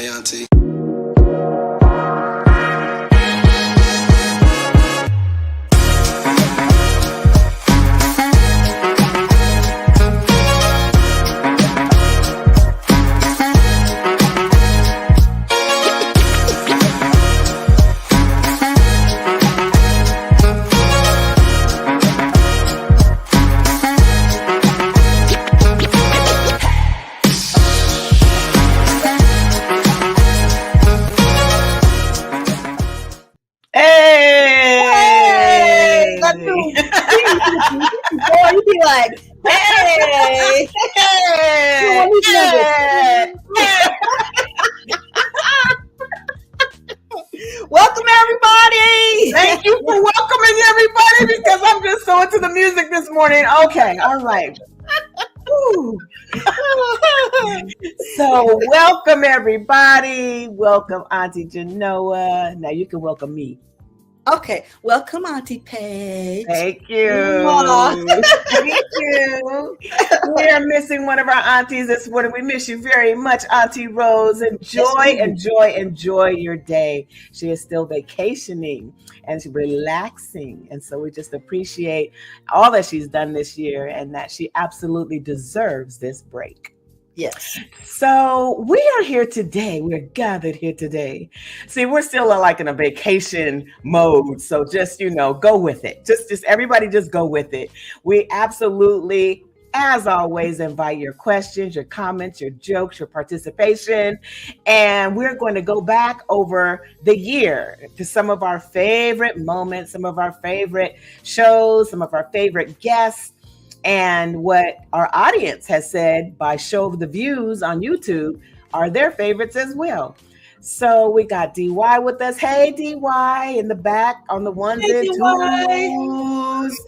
Hi, Auntie. Boy, you be like, hey, hey, welcome everybody. Thank you for welcoming everybody because I'm just so into the music this morning. Okay, all right. So welcome everybody. Welcome Auntie Genoa. Now you can welcome me. Okay, welcome Auntie Paige. Thank you. Thank you. We are missing one of our aunties this morning. We miss you very much, Auntie Rose. Enjoy your day. She is still vacationing and she's relaxing. And so we just appreciate all that she's done this year and that she absolutely deserves this break. Yes. So we are here today. We're gathered here today. See, we're still like in a vacation mode. So just, go with it. Just everybody just go with it. We absolutely, as always, invite your questions, your comments, your jokes, your participation. And we're going to go back over the year to some of our favorite moments, some of our favorite shows, some of our favorite guests. And what our audience has said by show of the views on YouTube are their favorites as well. So we got DY with us. Hey, DY in the back on the ones and twos.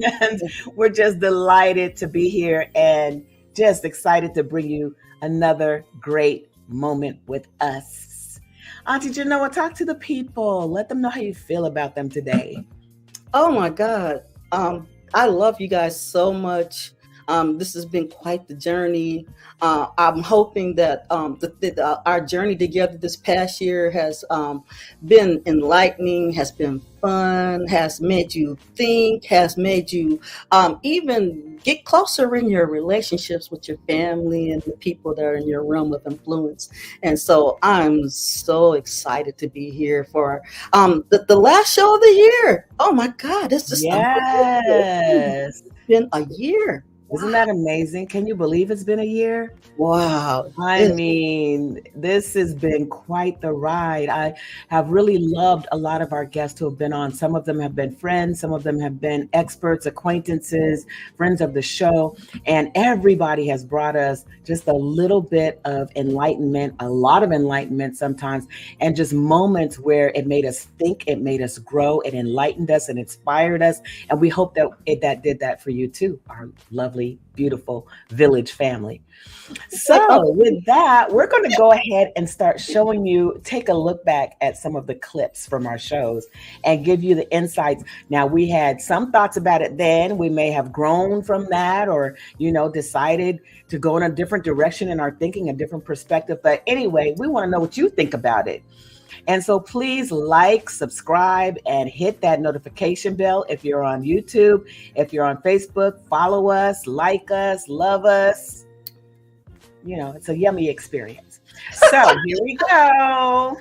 And we're just delighted to be here and just excited to bring you another great moment with us. Auntie Genoa, talk to the people. Let them know how you feel about them today. Oh my God. I love you guys so much. This has been quite the journey. I'm hoping that our journey together this past year has been enlightening, has been fun, has made you think, has made you even get closer in your relationships with your family and the people that are in your realm of influence. And so I'm so excited to be here for the last show of the year. Oh my God, it's just yes. It's been a year. Isn't that amazing? Can you believe it's been a year? Wow. I mean, this has been quite the ride. I have really loved a lot of our guests who have been on. Some of them have been friends. Some of them have been experts, acquaintances, friends of the show. And everybody has brought us just a little bit of enlightenment, a lot of enlightenment sometimes, and just moments where it made us think, it made us grow, it enlightened us and inspired us. And we hope that that did that for you too, our lovely, beautiful village family. So with that, we're going to go ahead and start showing you, take a look back at some of the clips from our shows and give you the insights. Now, we had some thoughts about it then. We may have grown from that or, decided to go in a different direction in our thinking, a different perspective. But anyway, we want to know what you think about it. And so please like, subscribe, and hit that notification bell if you're on YouTube, if you're on Facebook, follow us, like us, love us. It's a yummy experience. So here we go.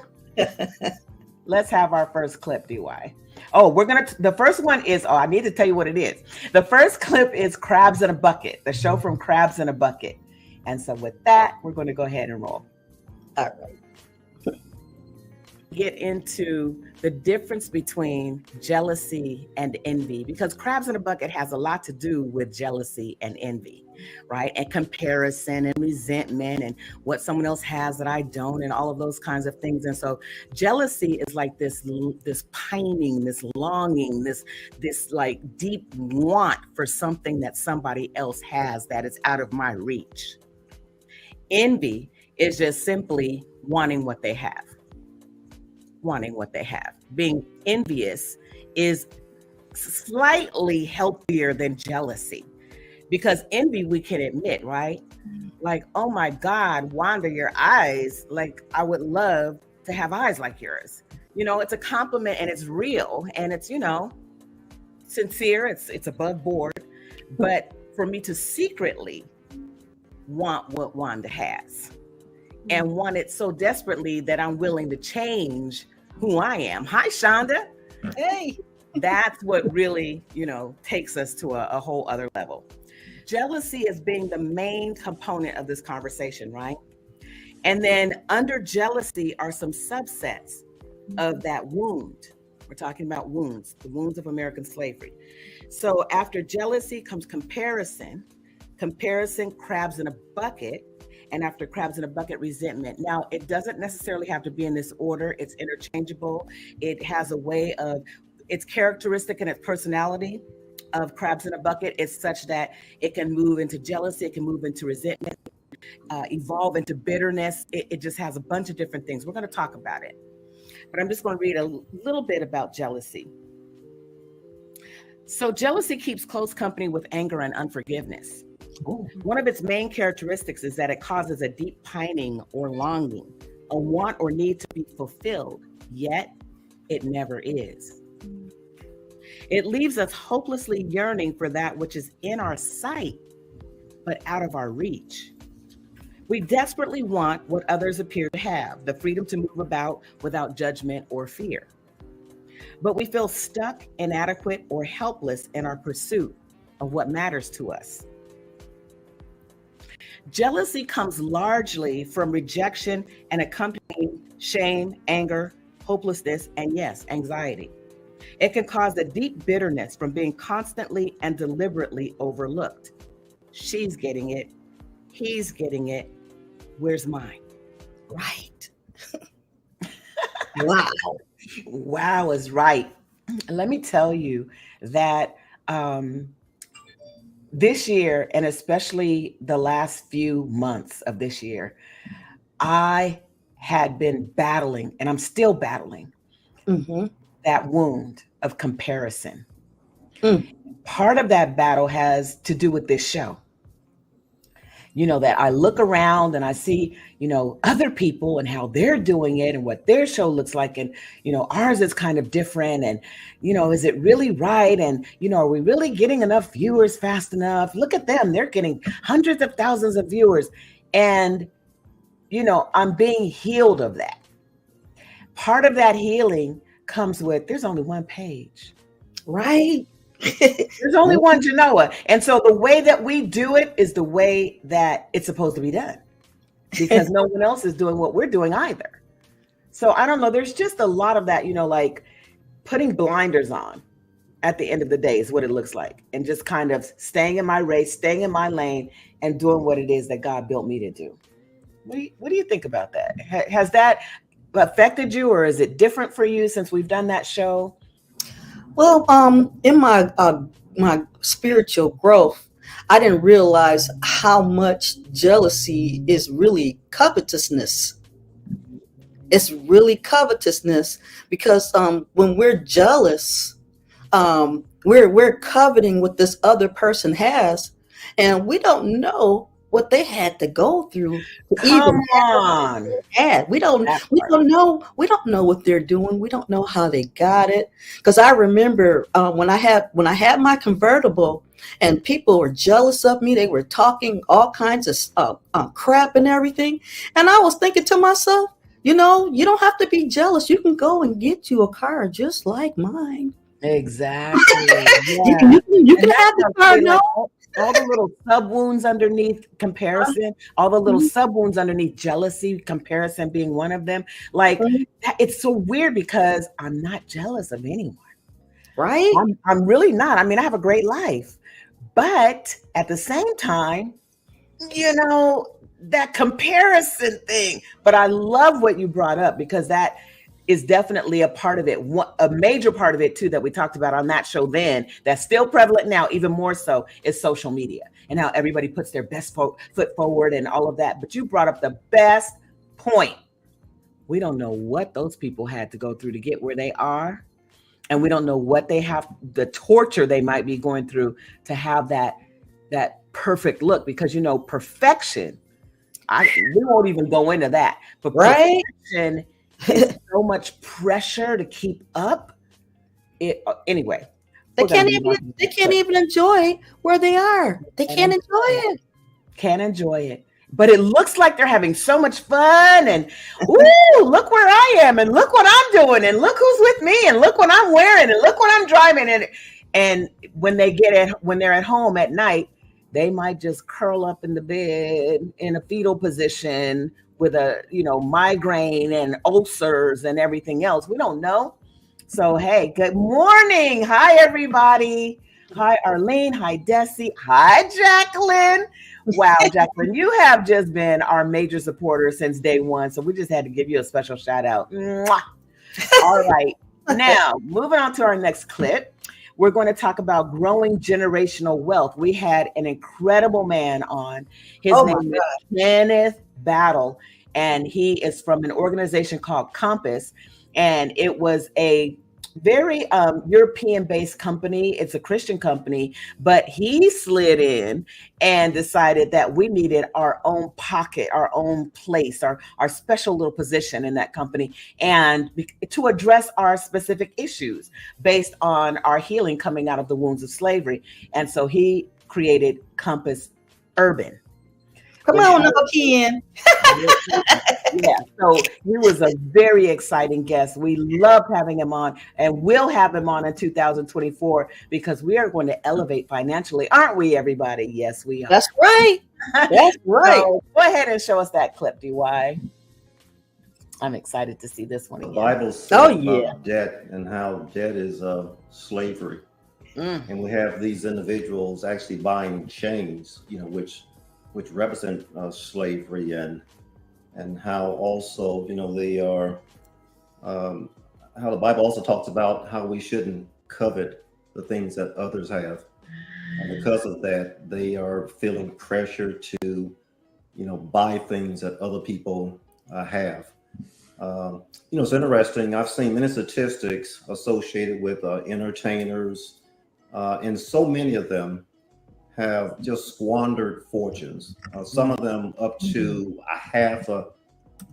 Let's have our first clip, DY. Oh, the first one is, I need to tell you what it is. The first clip is Crabs in a Bucket, the show from Crabs in a Bucket. And so with that, we're going to go ahead and roll. All right. Get into the difference between jealousy and envy, because Crabs in a Bucket has a lot to do with jealousy and envy, right? And comparison and resentment and what someone else has that I don't and all of those kinds of things. And so jealousy is like this pining, this longing, this like deep want for something that somebody else has that is out of my reach. Envy is just simply wanting what they have. Being envious is slightly healthier than jealousy, because envy, we can admit, right? Like, oh my God, Wanda, your eyes, like I would love to have eyes like yours. It's a compliment and it's real and it's, sincere, it's above board. But for me to secretly want what Wanda has and want it so desperately that I'm willing to change who I am. Hi, Shonda. Hey. That's what really, takes us to a whole other level. Jealousy as being the main component of this conversation, right? And then under jealousy are some subsets of that wound. We're talking about wounds, the wounds of American slavery. So after jealousy comes comparison, crabs in a bucket, and after crabs in a bucket, resentment. Now, it doesn't necessarily have to be in this order. It's interchangeable. It has a way of, its characteristic and its personality of crabs in a bucket is such that it can move into jealousy, it can move into resentment, evolve into bitterness. It just has a bunch of different things. We're going to talk about it. But I'm just going to read a little bit about jealousy. So jealousy keeps close company with anger and unforgiveness. Ooh. One of its main characteristics is that it causes a deep pining or longing, a want or need to be fulfilled, yet it never is. It leaves us hopelessly yearning for that which is in our sight, but out of our reach. We desperately want what others appear to have, the freedom to move about without judgment or fear. But we feel stuck, inadequate, or helpless in our pursuit of what matters to us. Jealousy comes largely from rejection and accompanying shame, anger, hopelessness, and yes, anxiety. It can cause a deep bitterness from being constantly and deliberately overlooked. She's getting it. He's getting it. Where's mine? Right. Wow. Wow is right. Let me tell you that this year, and especially the last few months of this year, I had been battling, and I'm still battling, that wound of comparison. Part of that battle has to do with this show. That I look around and I see, other people and how they're doing it and what their show looks like. And, ours is kind of different. And, is it really right? And, are we really getting enough viewers fast enough? Look at them. They're getting hundreds of thousands of viewers. And, I'm being healed of that. Part of that healing comes with, there's only one page. Right. There's only one Genoa. And so the way that we do it is the way that it's supposed to be done, because no one else is doing what we're doing either. So I don't know. There's just a lot of that, like putting blinders on at the end of the day is what it looks like. And just kind of staying in my race, staying in my lane and doing what it is that God built me to do. What do you think about that? Has that affected you, or is it different for you since we've done that show? Well, in my spiritual growth, I didn't realize how much jealousy is really covetousness. It's really covetousness because when we're jealous, we're coveting what this other person has, and we don't know what they had to go through. Come on. We don't know what they're doing. We don't know how they got it. Because I remember when I had my convertible and people were jealous of me, they were talking all kinds of crap and everything. And I was thinking to myself, you don't have to be jealous. You can go and get you a car just like mine. Exactly. Yeah. You can have the car now. All the little sub wounds underneath comparison, all the little sub wounds underneath jealousy, comparison being one of them. Like it's so weird because I'm not jealous of anyone. Right. I'm really not. I mean, I have a great life, but at the same time, that comparison thing. But I love what you brought up because that is definitely a part of it. A major part of it too, that we talked about on that show then, that's still prevalent now, even more so, is social media and how everybody puts their best foot forward and all of that. But you brought up the best point. We don't know what those people had to go through to get where they are. And we don't know what they have, the torture they might be going through to have that perfect look, because perfection We won't even go into that. But Right? perfection is so much pressure to keep up. Anyway, They we're gonna can't move on even to the they next can't clip. even enjoy where they are. They And can't enjoy enjoy it. it. Can't enjoy it. But it looks like they're having so much fun, and ooh, look where I am, and look what I'm doing, and look who's with me, and look what I'm wearing, and look what I'm driving. And when they're at home at night, they might just curl up in the bed in a fetal position with a migraine and ulcers and everything else. We don't know. So hey, good morning. Hi everybody. Hi Arlene. Hi Desi. Hi Jacqueline. Wow, Jacqueline, you have just been our major supporter since day one. So we just had to give you a special shout out. Mwah. All right. Now, moving on to our next clip, we're going to talk about growing generational wealth. We had an incredible man on. His Oh my name is God. Kenneth Battle, and he is from an organization called Compass. And it was a very European-based company. It's a Christian company, but he slid in and decided that we needed our own pocket, our own place, our special little position in that company, and to address our specific issues based on our healing coming out of the wounds of slavery. And so he created Compass Urban. Come on now, Ken. Yeah, so he was a very exciting guest. We loved having him on, and we'll have him on in 2024 because we are going to elevate financially, aren't we, everybody? Yes, we are. That's right. That's right. So go ahead and show us that clip, DY. I'm excited to see this one again. The Bible says about debt and how debt is slavery. And we have these individuals actually buying chains, which represent slavery, and how also, they are, how the Bible also talks about how we shouldn't covet the things that others have. And because of that, they are feeling pressure to, buy things that other people have. It's interesting. I've seen many statistics associated with entertainers, and so many of them have just squandered fortunes. Some of them up to $500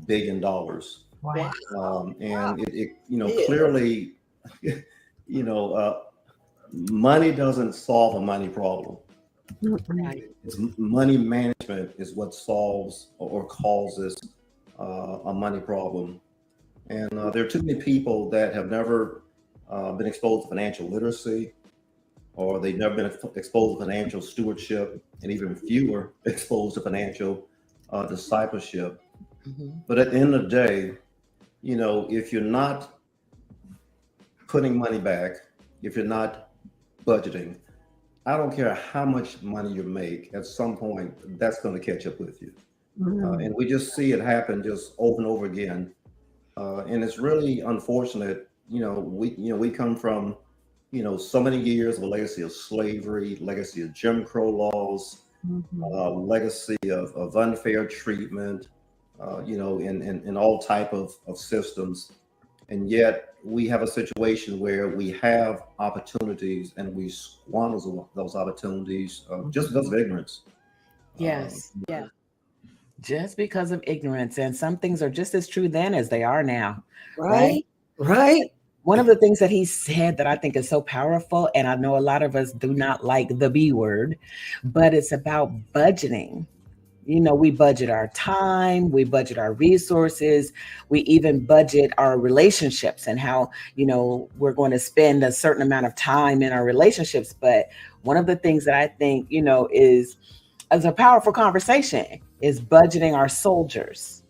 million. Wow. And it clearly, money doesn't solve a money problem. It's money management is what solves or causes a money problem. And there are too many people that have never been exposed to financial literacy, or they've never been exposed to financial stewardship, and even fewer exposed to financial discipleship. But at the end of the day, if you're not putting money back, if you're not budgeting, I don't care how much money you make, at some point, that's going to catch up with you. And we just see it happen just over and over again. And it's really unfortunate. We come from, so many years of a legacy of slavery, legacy of Jim Crow laws, legacy of unfair treatment, in all type of systems. And yet we have a situation where we have opportunities and we squander those opportunities just because of ignorance. Yes. Yeah. Just because of ignorance. And some things are just as true then as they are now. Right. One of the things that he said that I think is so powerful, and I know a lot of us do not like the B word, but it's about budgeting. We budget our time, we budget our resources, we even budget our relationships and how, we're going to spend a certain amount of time in our relationships. But one of the things that I think, is a powerful conversation is budgeting our soldiers,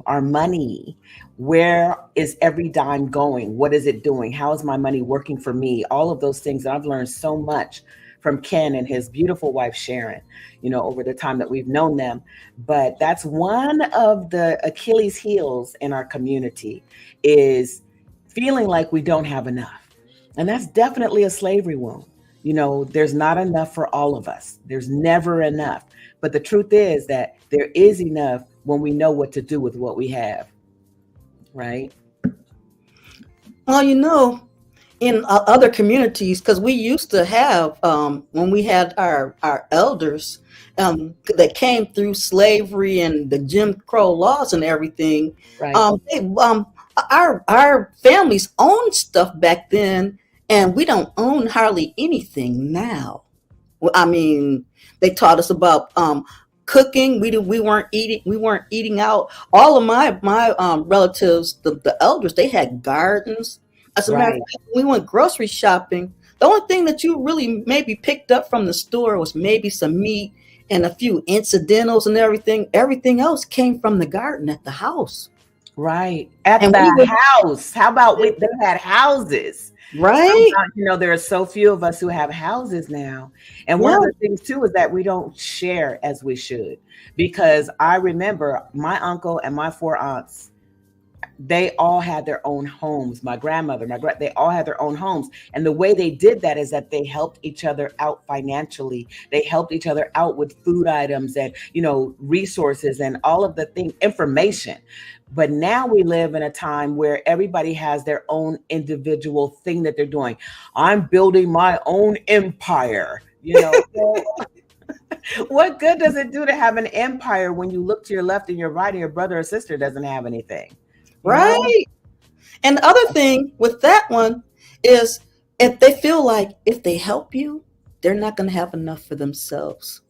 our money. Where is every dime going? What is it doing? How is my money working for me? All of those things. I've learned so much from Ken and his beautiful wife, Sharon, over the time that we've known them. But that's one of the Achilles heels in our community, is feeling like we don't have enough. And that's definitely a slavery wound. There's not enough for all of us. There's never enough. But the truth is that there is enough when we know what to do with what we have. Right? Well, in other communities, because we used to have, when we had our elders that came through slavery and the Jim Crow laws and everything. Right. Our families owned stuff back then, and we don't own hardly anything now. Well, I mean, they taught us about cooking. We weren't eating out. All of my relatives, the elders, they had gardens. As a matter of Right. fact, when we went grocery shopping, the only thing that you really maybe picked up from the store was maybe some meat and a few incidentals and everything. Everything else came from the garden at the house. Right. At And we the would, house. How about they had houses? right? There are so few of us who have houses now. And one Yeah. of the things too is that we don't share as we should. Because I remember my uncle and my 4 aunts, they all had their own homes. My grandmother, they all had their own homes. And the way they did that is that they helped each other out financially. They helped each other out with food items and, resources and all of the information. But now we live in a time where everybody has their own individual thing that they're doing. I'm building my own empire. What good does it do to have an empire when you look to your left and your right and your brother or sister doesn't have anything? Right. And the other thing with that one is, if they feel like if they help you, they're not going to have enough for themselves.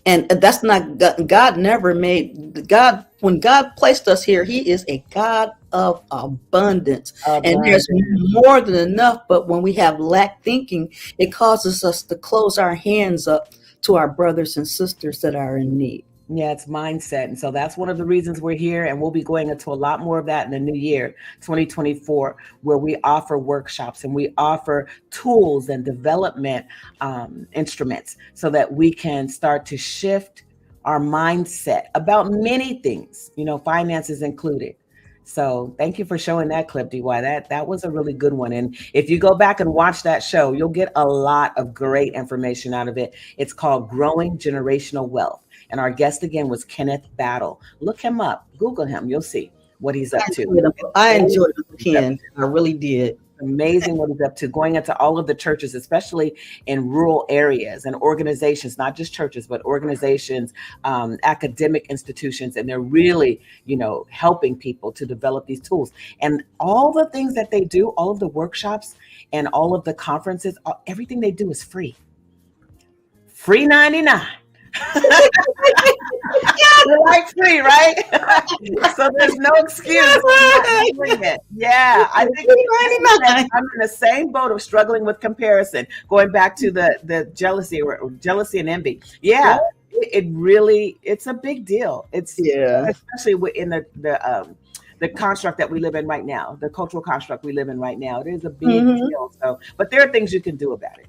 And that's not God. Never made God. When God placed us here, He is a God of abundance. And there's more than enough. But when we have lack thinking, it causes us to close our hands up to our brothers and sisters that are in need. Yeah, it's mindset. And so that's one of the reasons we're here. And we'll be going into a lot more of that in the new year, 2024, where we offer workshops and we offer tools and development instruments so that we can start to shift our mindset about many things, finances included. So thank you for showing that clip, DY. That was a really good one. And if you go back and watch that show, you'll get a lot of great information out of it. It's called Growing Generational Wealth. And our guest again was Kenneth Battle. Look him up, Google him. You'll see what he's up to. I enjoyed it, Ken. I really did. Amazing what he's up to, going into all of the churches, especially in rural areas and organizations, not just churches, but organizations, academic institutions. And they're really, helping people to develop these tools. And all the things that they do, all of the workshops and all of the conferences, everything they do is free. Free 99. Like free, right? So there's no excuse. Yeah, I think I'm in the same boat of struggling with comparison. Going back to the jealousy and envy. Yeah, it really, it's a big deal. It's especially in the construct that we live in right now, the cultural construct we live in right now. It is a big deal. So, but there are things you can do about it.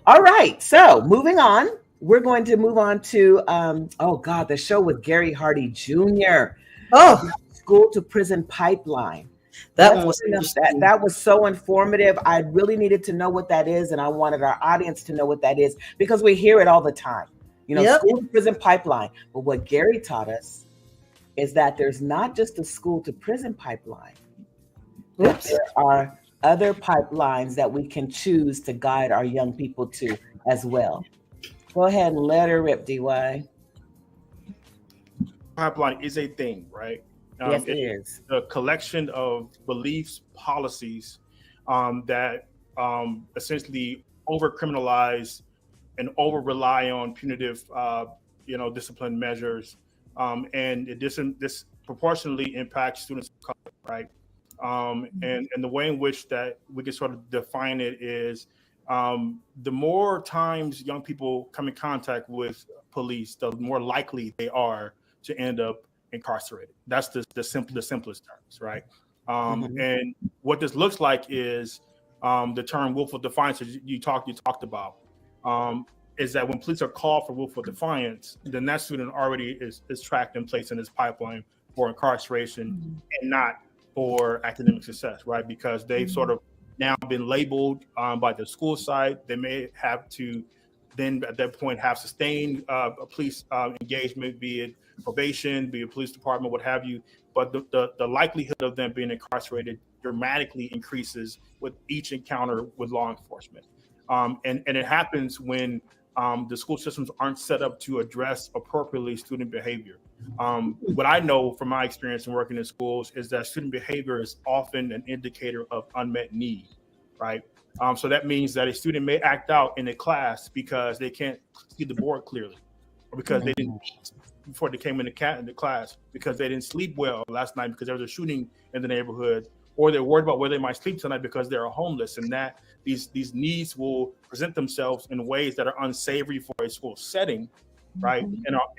All right. So moving on, we're going to move on to, the show with Gary Hardy Jr. Oh, School to Prison Pipeline. That was that was so informative. I really needed to know what that is. And I wanted our audience to know what that is because we hear it all the time, School to Prison Pipeline. But what Gary taught us is that there's not just a school to prison pipeline. There are other pipelines that we can choose to guide our young people to as well. Go ahead and let her rip, DY. Pipeline is a thing, right? Yes, it is. A collection of beliefs, policies that essentially over-criminalize and over-rely on punitive, discipline measures, and it disproportionately impacts students of color, right? And the way in which that we can sort of define it is the more times young people come in contact with police, the more likely they are to end up incarcerated. That's the simplest terms, right? And what this looks like is the term willful defiance you talked about. Is that when police are called for willful defiance, then that student already is tracked and placed in this pipeline for incarceration and not for academic success, right? Because they've sort of now been labeled by the school side. They may have to then at that point have sustained police engagement, be it probation, be it police department, what have you. But the likelihood of them being incarcerated dramatically increases with each encounter with law enforcement. And it happens when the school systems aren't set up to address appropriately student behavior. What I know from my experience in working in schools is that student behavior is often an indicator of unmet need, right? So that means that a student may act out in a class because they can't see the board clearly, or because they didn't eat before they came in the class, because they didn't sleep well last night because there was a shooting in the neighborhood, or they're worried about where they might sleep tonight because they're homeless, and that these needs will present themselves in ways that are unsavory for a school setting, right?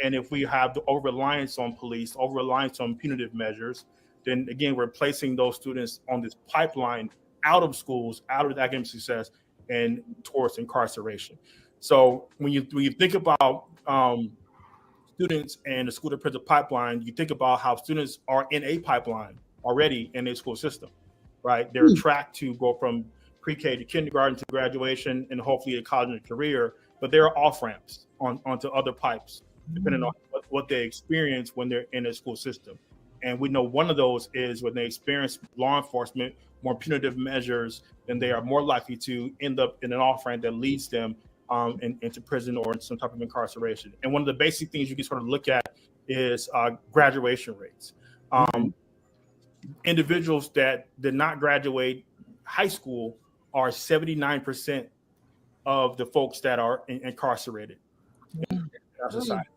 And if we have the over-reliance on police, over-reliance on punitive measures, then again, we're placing those students on this pipeline out of schools, out of academic success, and towards incarceration. So when you think about students and the school to prison pipeline, you think about how students are in a pipeline already in a school system, right? They're tracked to go from pre-K to kindergarten to graduation and hopefully a college and a career, but there are off ramps onto other pipes, depending on what they experience when they're in a school system. And we know one of those is when they experience law enforcement, more punitive measures, then they are more likely to end up in an off ramp that leads them into prison or in some type of incarceration. And one of the basic things you can sort of look at is graduation rates. Individuals that did not graduate high school are 79% of the folks that are incarcerated in our society.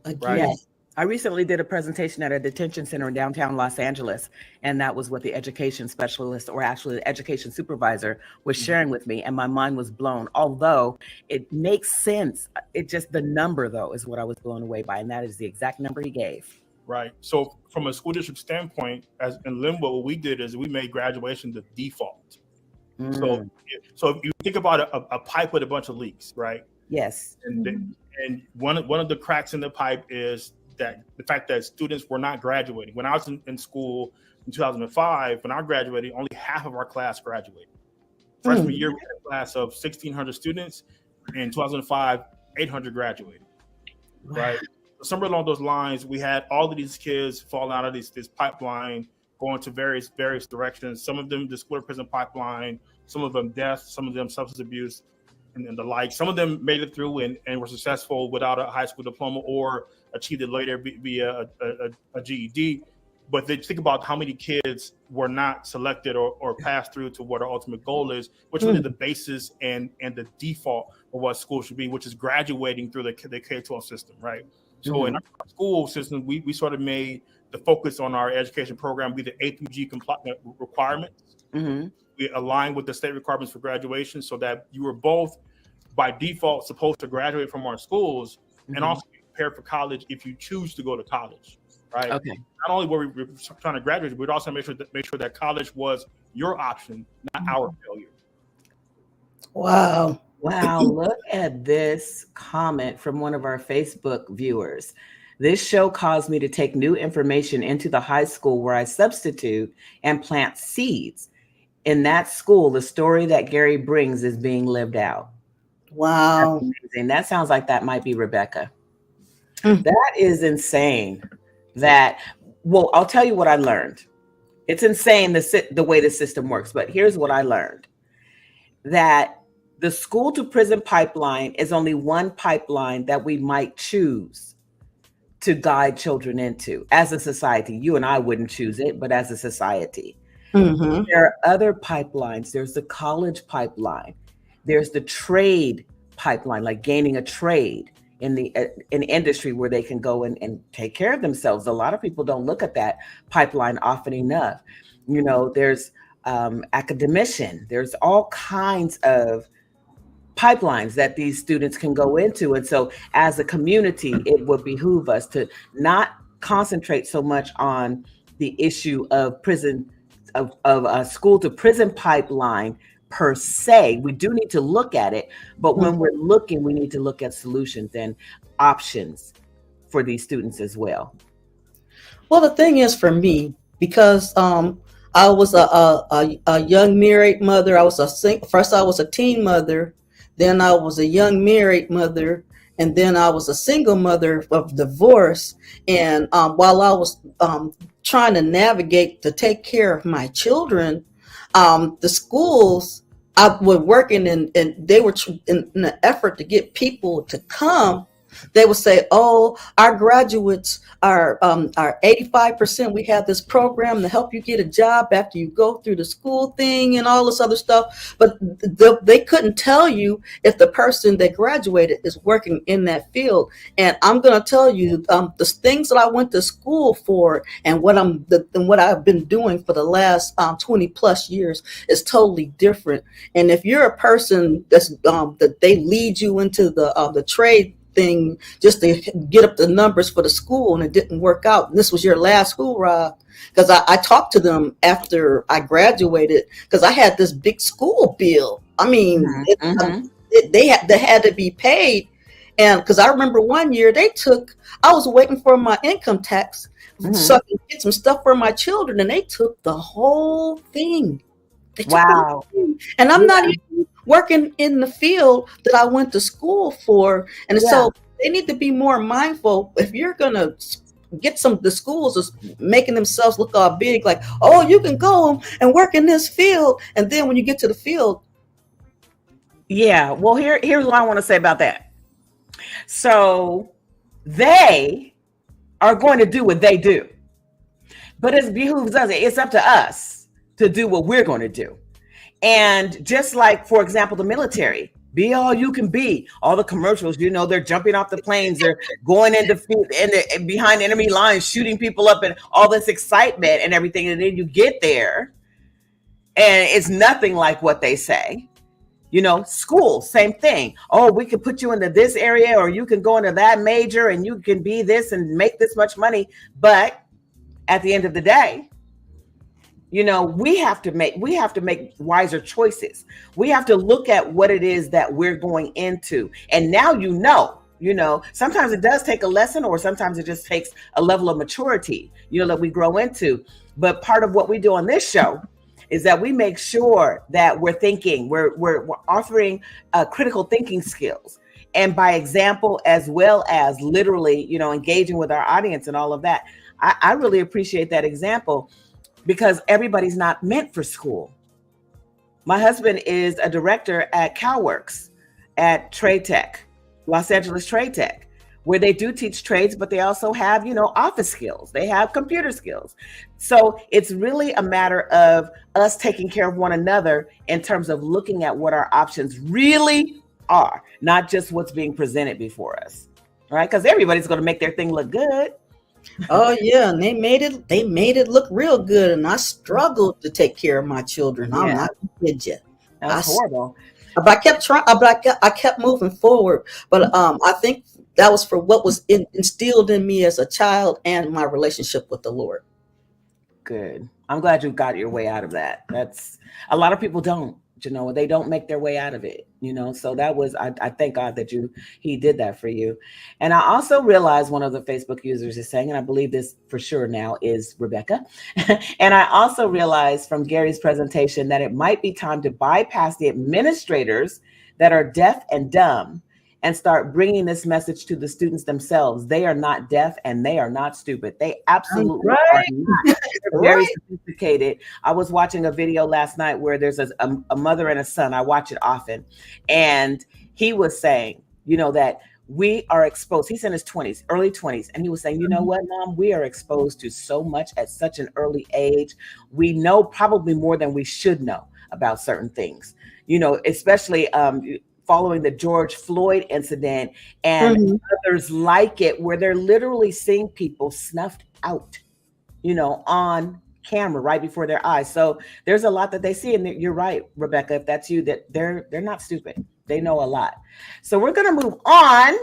Right? Yes. I recently did a presentation at a detention center in downtown Los Angeles, and that was what the education specialist, or actually the education supervisor, was sharing with me, and my mind was blown. Although it makes sense, it just, the number though is what I was blown away by, and that is the exact number he gave. Right. So from a school district standpoint, as in Limbo, what we did is we made graduation the default. So if you think about a pipe with a bunch of leaks, right? Yes. And one of the cracks in the pipe is that the fact that students were not graduating. When I was in school in 2005, when I graduated, only half of our class graduated. Freshman year, we had a class of 1,600 students. In 2005, 800 graduated. Right. So somewhere along those lines, we had all of these kids falling out of this pipeline, going to various directions. Some of them the school to prison pipeline, some of them death, some of them substance abuse, and the like. Some of them made it through and were successful without a high school diploma or achieved it later via a GED. But they think about how many kids were not selected or passed through to what our ultimate goal is, which really the basis and the default of what school should be, which is graduating through the K-12 system, right? So in our school system, we sort of made the focus on our education program be the A through G compliant requirements. We aligned with the state requirements for graduation so that you were both by default supposed to graduate from our schools and also be prepared for college if you choose to go to college, right? Okay. Not only were we trying to graduate, we'd also make sure that college was your option, not our failure. Wow. Wow, look at this comment from one of our Facebook viewers. This show caused me to take new information into the high school where I substitute and plant seeds. In that school, the story that Gary brings is being lived out. Wow. That's amazing. That sounds like that might be Rebecca. That is insane. Well, I'll tell you what I learned. It's insane the way the system works, but here's what I learned. That the school to prison pipeline is only one pipeline that we might choose to guide children into as a society. You and I wouldn't choose it, but as a society. There are other pipelines. There's the college pipeline. There's the trade pipeline, like gaining a trade in the industry where they can go and take care of themselves. A lot of people don't look at that pipeline often enough. You know, there's academician. There's all kinds of pipelines that these students can go into. And so as a community, it would behoove us to not concentrate so much on the issue of prison, of a school to prison pipeline per se. We do need to look at it, but when we're looking, we need to look at solutions and options for these students as well. Well, the thing is for me, because I was a young married mother. First I was a teen mother, then I was a young married mother, and then I was a single mother of divorce. And while I was trying to navigate to take care of my children, The schools I were working in, and they were in an effort to get people to come. They would say, "Oh, our graduates are 85%. We have this program to help you get a job after you go through the school thing and all this other stuff." But they couldn't tell you if the person that graduated is working in that field. And I'm going to tell you, the things that I went to school for and what what I've been doing for the last 20 plus years is totally different. And if you're a person that's that they lead you into the trade thing just to get up the numbers for the school and it didn't work out, and this was your last school ride, because I talked to them after I graduated, because I had this big school bill. I mean, they had to be paid. And because I remember one year I was waiting for my income tax so I could get some stuff for my children, and they took the whole thing. Wow. And I'm not even working in the field that I went to school for. And so they need to be more mindful. If you're going to get the schools is making themselves look all big, like, oh, you can go and work in this field. And then when you get to the field. Yeah. Well, here's what I want to say about that. So they are going to do what they do, but it behooves us. It's up to us to do what we're going to do. And just like, for example, the military, be all you can be. All the commercials, they're jumping off the planes, they're going into and behind enemy lines, shooting people up, and all this excitement and everything. And then you get there, and it's nothing like what they say. School, same thing. Oh, we can put you into this area, or you can go into that major, and you can be this and make this much money. But at the end of the day, we have to make wiser choices. We have to look at what it is that we're going into. And now, sometimes it does take a lesson, or sometimes it just takes a level of maturity, that we grow into. But part of what we do on this show is that we make sure that we're thinking, we're offering critical thinking skills, and by example, as well as literally, engaging with our audience and all of that. I really appreciate that example, because everybody's not meant for school. My husband is a director at CalWorks at Trade Tech, Los Angeles Trade Tech, where they do teach trades, but they also have, office skills. They have computer skills. So it's really a matter of us taking care of one another in terms of looking at what our options really are, not just what's being presented before us, right? Because everybody's going to make their thing look good. Oh yeah, and they made it look real good, and I struggled to take care of my children. I'm not gonna kid you. That's horrible. But I kept trying. I kept moving forward. But I think that was for what was instilled in me as a child and my relationship with the Lord. Good. I'm glad you got your way out of that. That's a lot of people don't. They don't make their way out of it, so that was, I thank God that he did that for you. And I also realized one of the Facebook users is saying, and I believe this for sure now is Rebecca. And I also realized from Gary's presentation that it might be time to bypass the administrators that are deaf and dumb and start bringing this message to the students themselves. They are not deaf and they are not stupid. They absolutely are not. They're very sophisticated. I was watching a video last night where there's a mother and a son. I watch it often. And he was saying, that we are exposed. He's in his 20s, early 20s. And he was saying, you know what, Mom, we are exposed to so much at such an early age. We know probably more than we should know about certain things, especially following the George Floyd incident and others like it, where they're literally seeing people snuffed out, on camera right before their eyes. So there's a lot that they see. And you're right, Rebecca, if that's you, that they're not stupid. They know a lot. So we're going to move on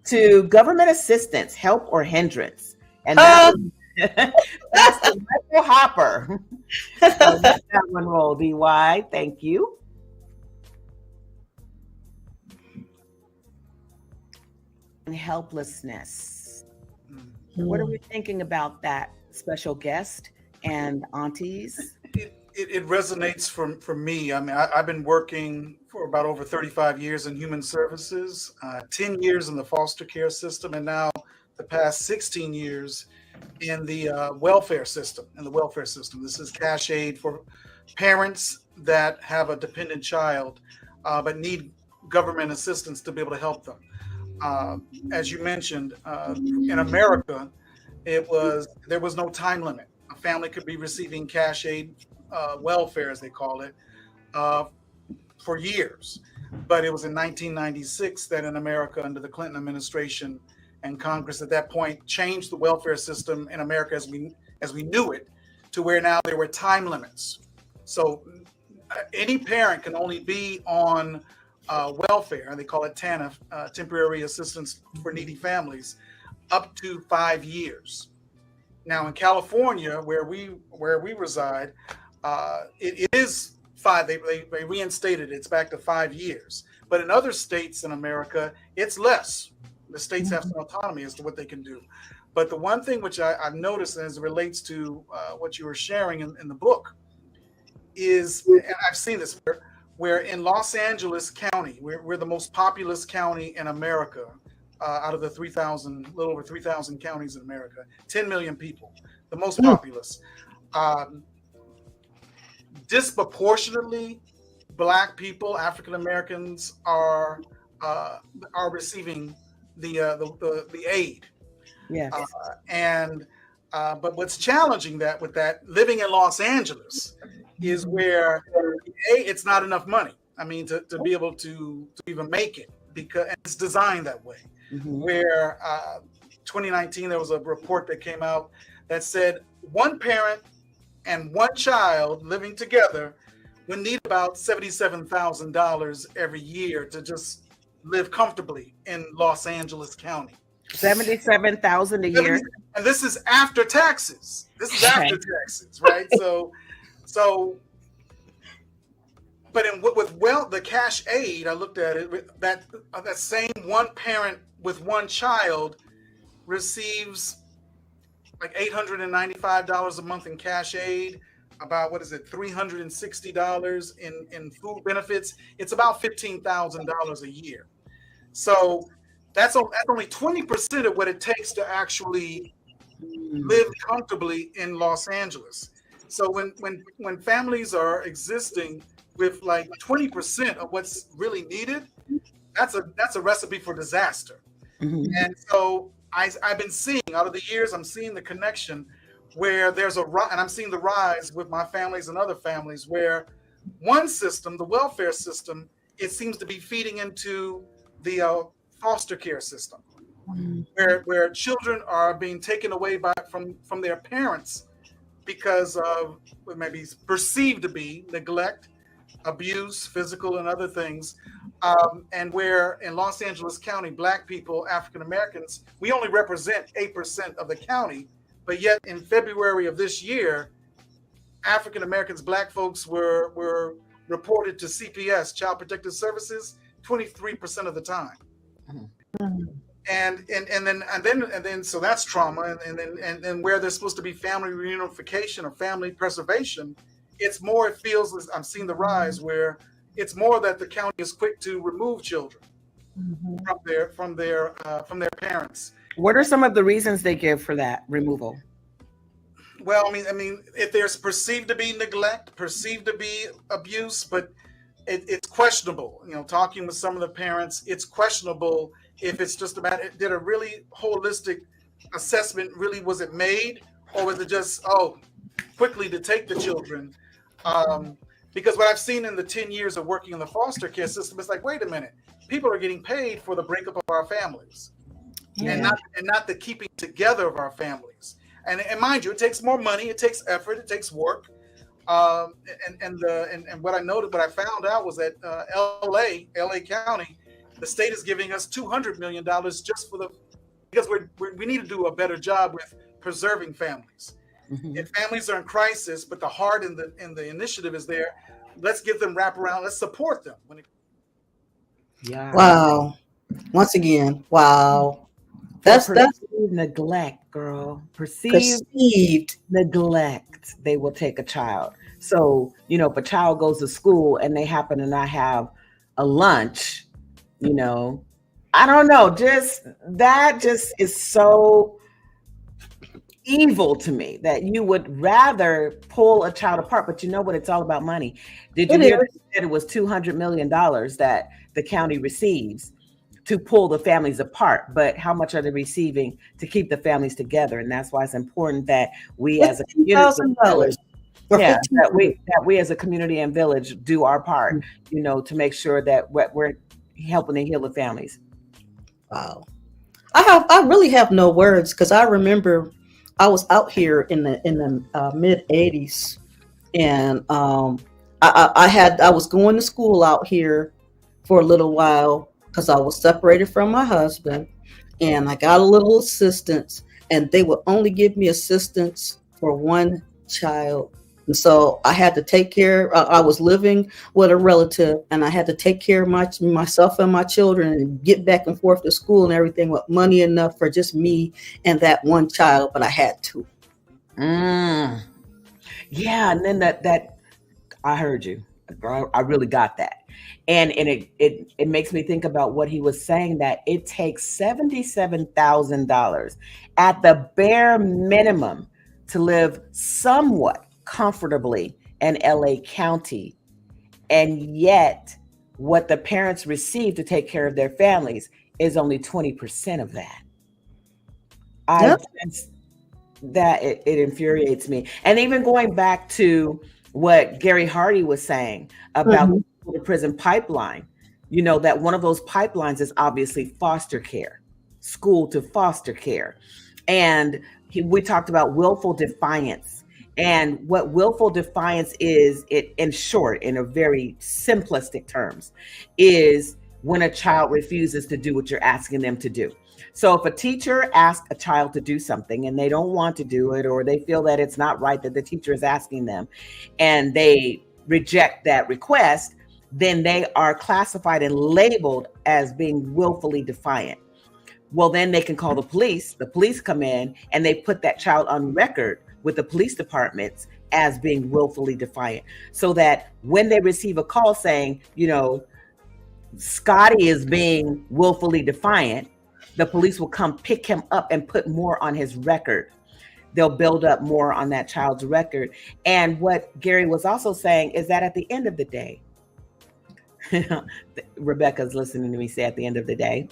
to government assistance, help or hindrance. And that's the Michael Hopper. So let that one roll, DY. Thank you. And helplessness. What are we thinking about that, special guest and aunties? It resonates for me. I mean, I've been working for about over 35 years in human services, 10 years in the foster care system, and now the past 16 years in the welfare system. This is cash aid for parents that have a dependent child but need government assistance to be able to help them. As you mentioned, in America, there was no time limit. A family could be receiving cash aid, welfare as they call it, for years. But it was in 1996 that in America, under the Clinton administration and Congress at that point, changed the welfare system in America as we knew it, to where now there were time limits. So any parent can only be on welfare, and they call it TANF, temporary assistance for needy families, up to 5 years. Now in California, where we reside, it is 5. They reinstated it. It's back to 5 years. But in other states in America, it's less. The states have some autonomy as to what they can do. But the one thing which I've noticed as it relates to what you were sharing in the book is, and I've seen this, where in Los Angeles County, we're the most populous county in America, out of the 3,000, little over 3,000 counties in America, 10 million people, the most populous. Disproportionately, Black people, African Americans are receiving the aid. Yes. But what's challenging with that living in Los Angeles is where it's not enough money. I mean, to be able to even make it, because it's designed that way. Where 2019 there was a report that came out that said one parent and one child living together would need about $77,000 every year to just live comfortably in Los Angeles County. 77,000 a year. And this is after taxes. This is after taxes, right? So, but the cash aid, I looked at it, that same one parent with one child receives like $895 a month in cash aid, about $360 in food benefits. It's about $15,000 a year. So that's only 20% of what it takes to actually live comfortably in Los Angeles. So when families are existing with like 20% of what's really needed, that's a recipe for disaster. And so I've been seeing, out of the years, I'm seeing the connection where there's and I'm seeing the rise with my families and other families where one system, the welfare system, it seems to be feeding into the foster care system, where children are being taken away from their parents because of what may be perceived to be neglect, abuse, physical and other things. And where in Los Angeles County, Black people, African Americans, we only represent 8% of the county, but yet in February of this year, African Americans, Black folks were reported to CPS, Child Protective Services, 23% of the time. And then so that's trauma, and then where there's supposed to be family reunification or family preservation, it feels I'm seeing the rise where it's more that the county is quick to remove children from their parents. What are some of the reasons they give for that removal? Well, I mean, if there's perceived to be neglect, perceived to be abuse, but it's questionable. Talking with some of the parents, it's questionable if it's just about did a really holistic assessment really was it made, or was it just quickly to take the children? Because what I've seen in the 10 years of working in the foster care system, it's like, wait a minute, people are getting paid for the breakup of our families, and not the keeping together of our families. And mind you, it takes more money, it takes effort, it takes work. And what I found out was that LA County, the state is giving us $200 million just because we need to do a better job with preserving families. If families are in crisis, but the heart and the initiative is there, let's give them wraparound. Let's support them. Wow. Once again, wow. That's neglect, girl. Perceived neglect. They will take a child. So, if a child goes to school and they happen to not have a lunch, I don't know. That is so evil to me that you would rather pull a child apart. But you know what? It's all about money. Did you hear that it was $200 million that the county receives to pull the families apart? But how much are they receiving to keep the families together? And that's why it's important that we as a community, that we as a community and village do our part, you know, to make sure that we're helping to heal the families. Wow. I really have no words, because I remember I was out here in the mid 80s, and I was going to school out here for a little while because I was separated from my husband, and I got a little assistance, and they would only give me assistance for one child. And so I had to take care. I was living with a relative, and I had to take care of myself and my children and get back and forth to school and everything with money enough for just me and that one child. But I had to. Yeah, and then that I heard you. I really got that, and it makes me think about what he was saying, that it takes $77,000 at the bare minimum to live somewhat comfortably in LA County, and yet what the parents receive to take care of their families is only 20% of that. It infuriates me. And even going back to what Gary Hardy was saying about the prison pipeline, you know, that one of those pipelines is obviously foster care, school to foster care. And we talked about willful defiance. And what willful defiance is, it in short, in a very simplistic terms, is when a child refuses to do what you're asking them to do. So if a teacher asks a child to do something and they don't want to do it, or they feel that it's not right that the teacher is asking them, and they reject that request, then they are classified and labeled as being willfully defiant. Well, then they can call the police. The police come in and they put that child on record with the police departments as being willfully defiant, so that when they receive a call saying, you know, Scotty is being willfully defiant, the police will come pick him up and put more on his record. They'll build up more on that child's record. And what Gary was also saying is that at the end of the day, Rebecca's listening to me say at the end of the day,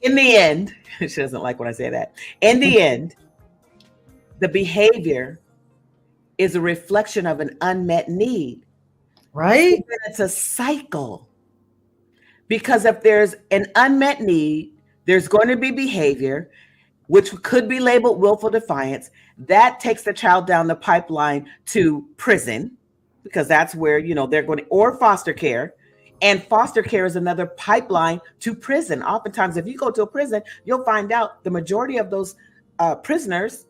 in the end, she doesn't like when I say that. In the end, the behavior is a reflection of an unmet need. Right? So it's a cycle. Because if there's an unmet need, there's going to be behavior, which could be labeled willful defiance. That takes the child down the pipeline to prison, because that's where, you know, they're going to, or foster care. And foster care is another pipeline to prison. Oftentimes, if you go to a prison, you'll find out the majority of those prisoners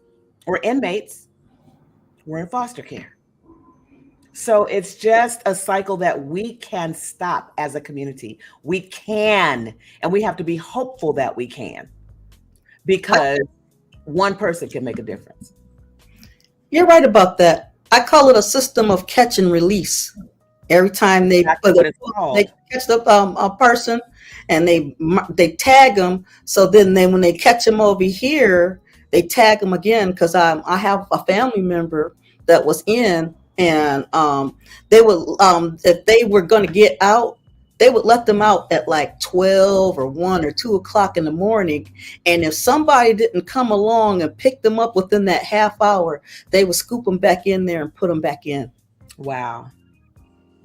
or inmates were in foster care. So it's just a cycle that we can stop as a community. We can, and we have to be hopeful that we can, because one person can make a difference. You're right about that. I call it a system of catch and release. Every time they catch a person and they tag them, so then when they catch them over here, they tag them again, because I have a family member that was in, and they would if they were going to get out, they would let them out at like 12 or 1 or 2 o'clock in the morning, and if somebody didn't come along and pick them up within that half hour, they would scoop them back in there and put them back in. Wow.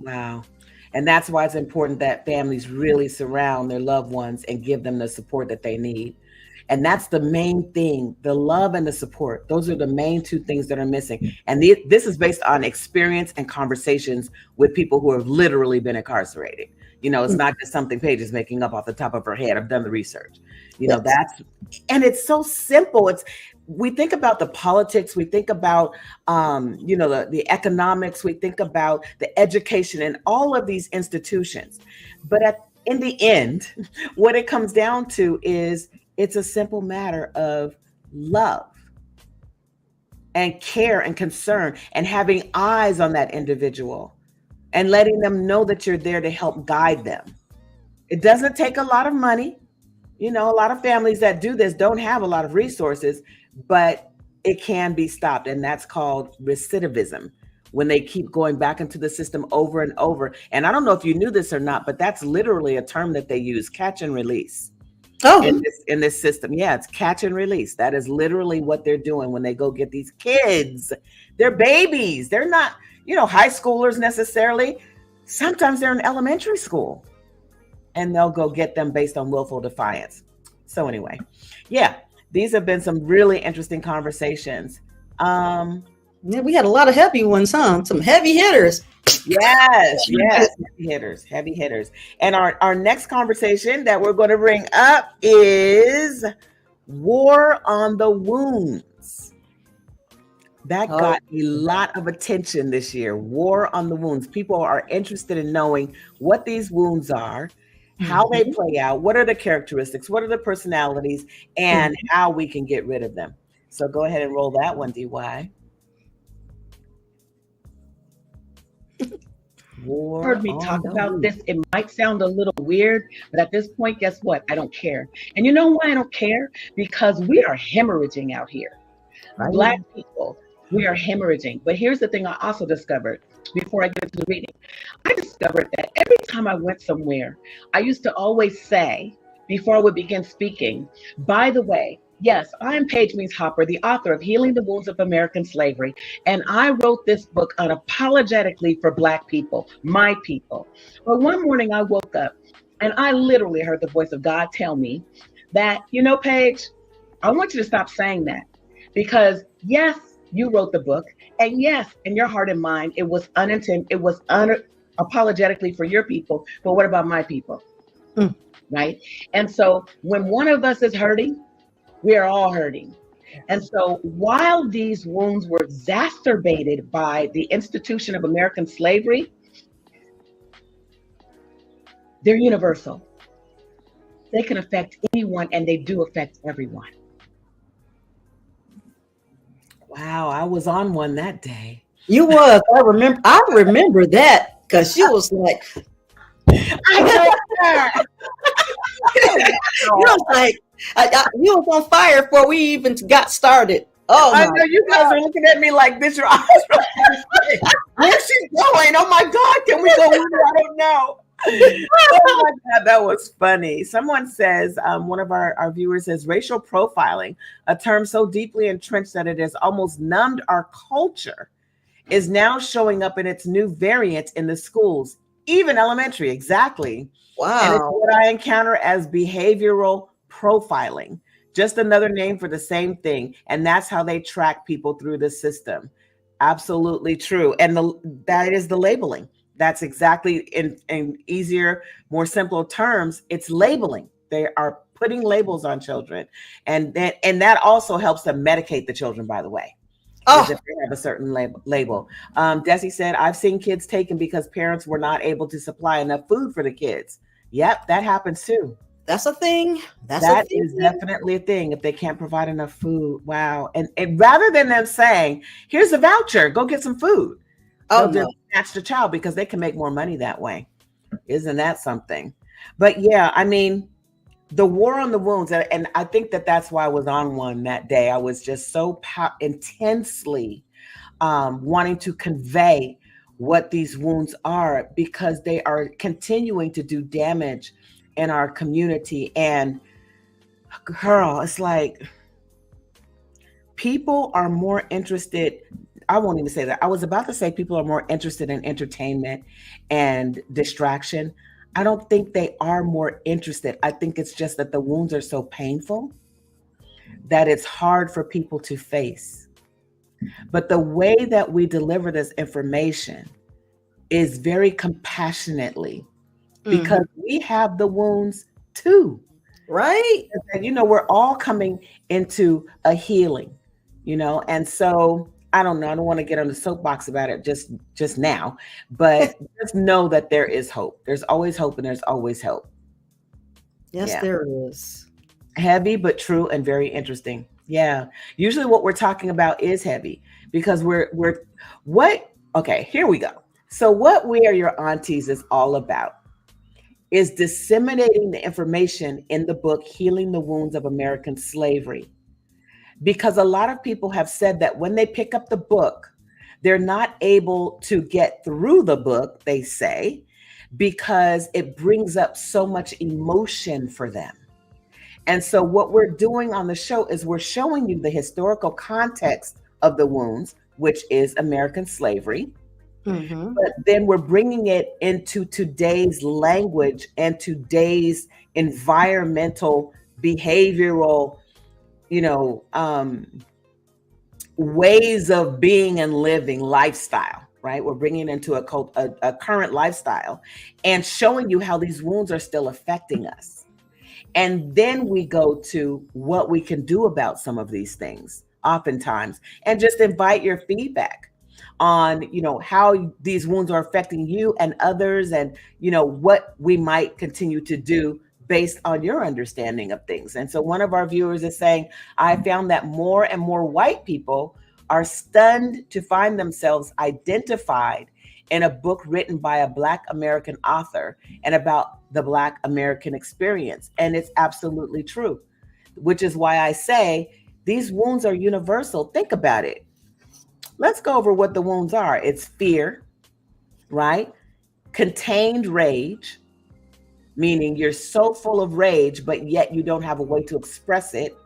And that's why it's important that families really surround their loved ones and give them the support that they need. And that's the main thing, the love and the support. Those are the main two things that are missing. And this is based on experience and conversations with people who have literally been incarcerated. You know, it's not just something Paige is making up off the top of her head. I've done the research. You know, and it's so simple. We think about the politics, we think about, you know, the economics, we think about the education and all of these institutions. But in the end, what it comes down to is, it's a simple matter of love and care and concern, and having eyes on that individual and letting them know that you're there to help guide them. It doesn't take a lot of money. You know, a lot of families that do this don't have a lot of resources, but it can be stopped. And that's called recidivism, when they keep going back into the system over and over. And I don't know if you knew this or not, but that's literally a term that they use, catch and release. Oh, In this system. Yeah, it's catch and release. That is literally what they're doing when they go get these kids. They're babies. They're not, high schoolers necessarily. Sometimes they're in elementary school, and they'll go get them based on willful defiance. So anyway, yeah, these have been some really interesting conversations. yeah, we had a lot of heavy ones, huh? Some heavy hitters. Yes, heavy hitters. And our next conversation that we're going to bring up is War on the Wounds. That got a lot of attention this year. War on the Wounds. People are interested in knowing what these wounds are, how they play out, what are the characteristics, what are the personalities, and how we can get rid of them. So go ahead and roll that one, DY. War heard me talk about this. It might sound a little weird, but at this point, guess what? I don't care. And you know why I don't care? Because we are hemorrhaging out here. Right. Black people, we are hemorrhaging. But here's the thing I also discovered before I get into the reading. I discovered that every time I went somewhere, I used to always say, before I would begin speaking, by the way, yes, I'm Paige Means Hopper, the author of Healing the Wounds of American Slavery, and I wrote this book unapologetically for Black people, my people. But one morning I woke up and I literally heard the voice of God tell me that, Paige, I want you to stop saying that, because yes, you wrote the book, and yes, in your heart and mind, it was unapologetically for your people, but what about my people? Right? And so when one of us is hurting, we are all hurting. And so while these wounds were exacerbated by the institution of American slavery, they're universal. They can affect anyone, and they do affect everyone. Wow, I was on one that day. You was. I remember that, because she was like, I know. You was like, you was on fire before we even got started. Oh, I know you guys are looking at me like this. Your eyes are where's she going? Oh my God, can we go with her? I don't know. Oh my God, that was funny. Someone says, one of our viewers says, racial profiling, a term so deeply entrenched that it has almost numbed our culture, is now showing up in its new variant in the schools, even elementary. Exactly. Wow. And it's what I encounter as behavioral profiling, just another name for the same thing. And that's how they track people through the system. Absolutely true. And that is the labeling. That's exactly in easier, more simple terms. It's labeling. They are putting labels on children. And that also helps them medicate the children, by the way. If they have a certain label. Desi said, I've seen kids taken because parents were not able to supply enough food for the kids. Yep, that happens too. That's a thing. That is definitely a thing if they can't provide enough food. Wow. And rather than them saying, here's a voucher, go get some food. They'll just snatch the child because they can make more money that way. Isn't that something? But yeah, I mean, the war on the wounds, and I think that's why I was on one that day. I was just so intensely wanting to convey what these wounds are, because they are continuing to do damage in our community. And girl, it's like people are more interested. I won't even say that. I was about to say people are more interested in entertainment and distraction. I don't think they are more interested. I think it's just that the wounds are so painful that it's hard for people to face. But the way that we deliver this information is very compassionately, because we have the wounds too. Right. And, we're all coming into a healing, and so I don't know. I don't want to get on the soapbox about it just now, but just know that there is hope. There's always hope, and there's always help. Yes, there is. Heavy, but true and very interesting. Yeah. Usually what we're talking about is heavy, because okay, here we go. So what We Are Your Aunties is all about is disseminating the information in the book, Healing the Wounds of American Slavery. because a lot of people have said that when they pick up the book, they're not able to get through the book, they say, because it brings up so much emotion for them. And so what we're doing on the show is we're showing you the historical context of the wounds, which is American slavery. Mm-hmm. But then we're bringing it into today's language and today's environmental, behavioral, ways of being and living lifestyle, right? We're bringing it into a current lifestyle and showing you how these wounds are still affecting us. And then we go to what we can do about some of these things oftentimes, and just invite your feedback on, how these wounds are affecting you and others, and, what we might continue to do based on your understanding of things. And so one of our viewers is saying, I found that more and more white people are stunned to find themselves identified in a book written by a Black American author and about the Black American experience. And it's absolutely true, which is why I say these wounds are universal. Think about it. Let's go over what the wounds are. It's fear, right? Contained rage, meaning you're so full of rage, but yet you don't have a way to express it.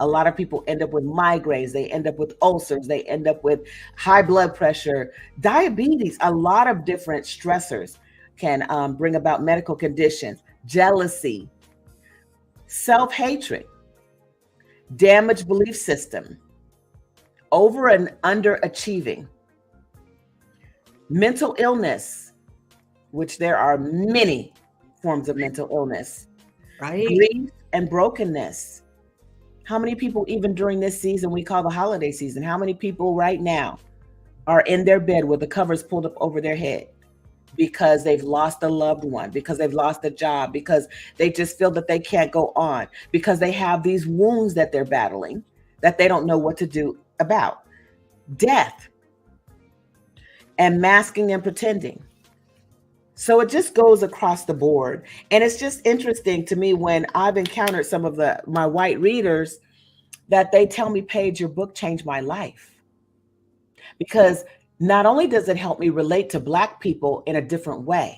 A lot of people end up with migraines. They end up with ulcers. They end up with high blood pressure, diabetes. A lot of different stressors can bring about medical conditions, jealousy, self-hatred, damaged belief system, over and underachieving, mental illness, which there are many forms of mental illness, Right. grief and brokenness. How many people, even during this season we call the holiday season, how many people right now are in their bed with the covers pulled up over their head because they've lost a loved one, because they've lost a job, because they just feel that they can't go on, because they have these wounds that they're battling that they don't know what to do about? Death and masking and pretending. So it just goes across the board. And it's just interesting to me when I've encountered some of my white readers that they tell me, Paige, your book changed my life. Because not only does it help me relate to Black people in a different way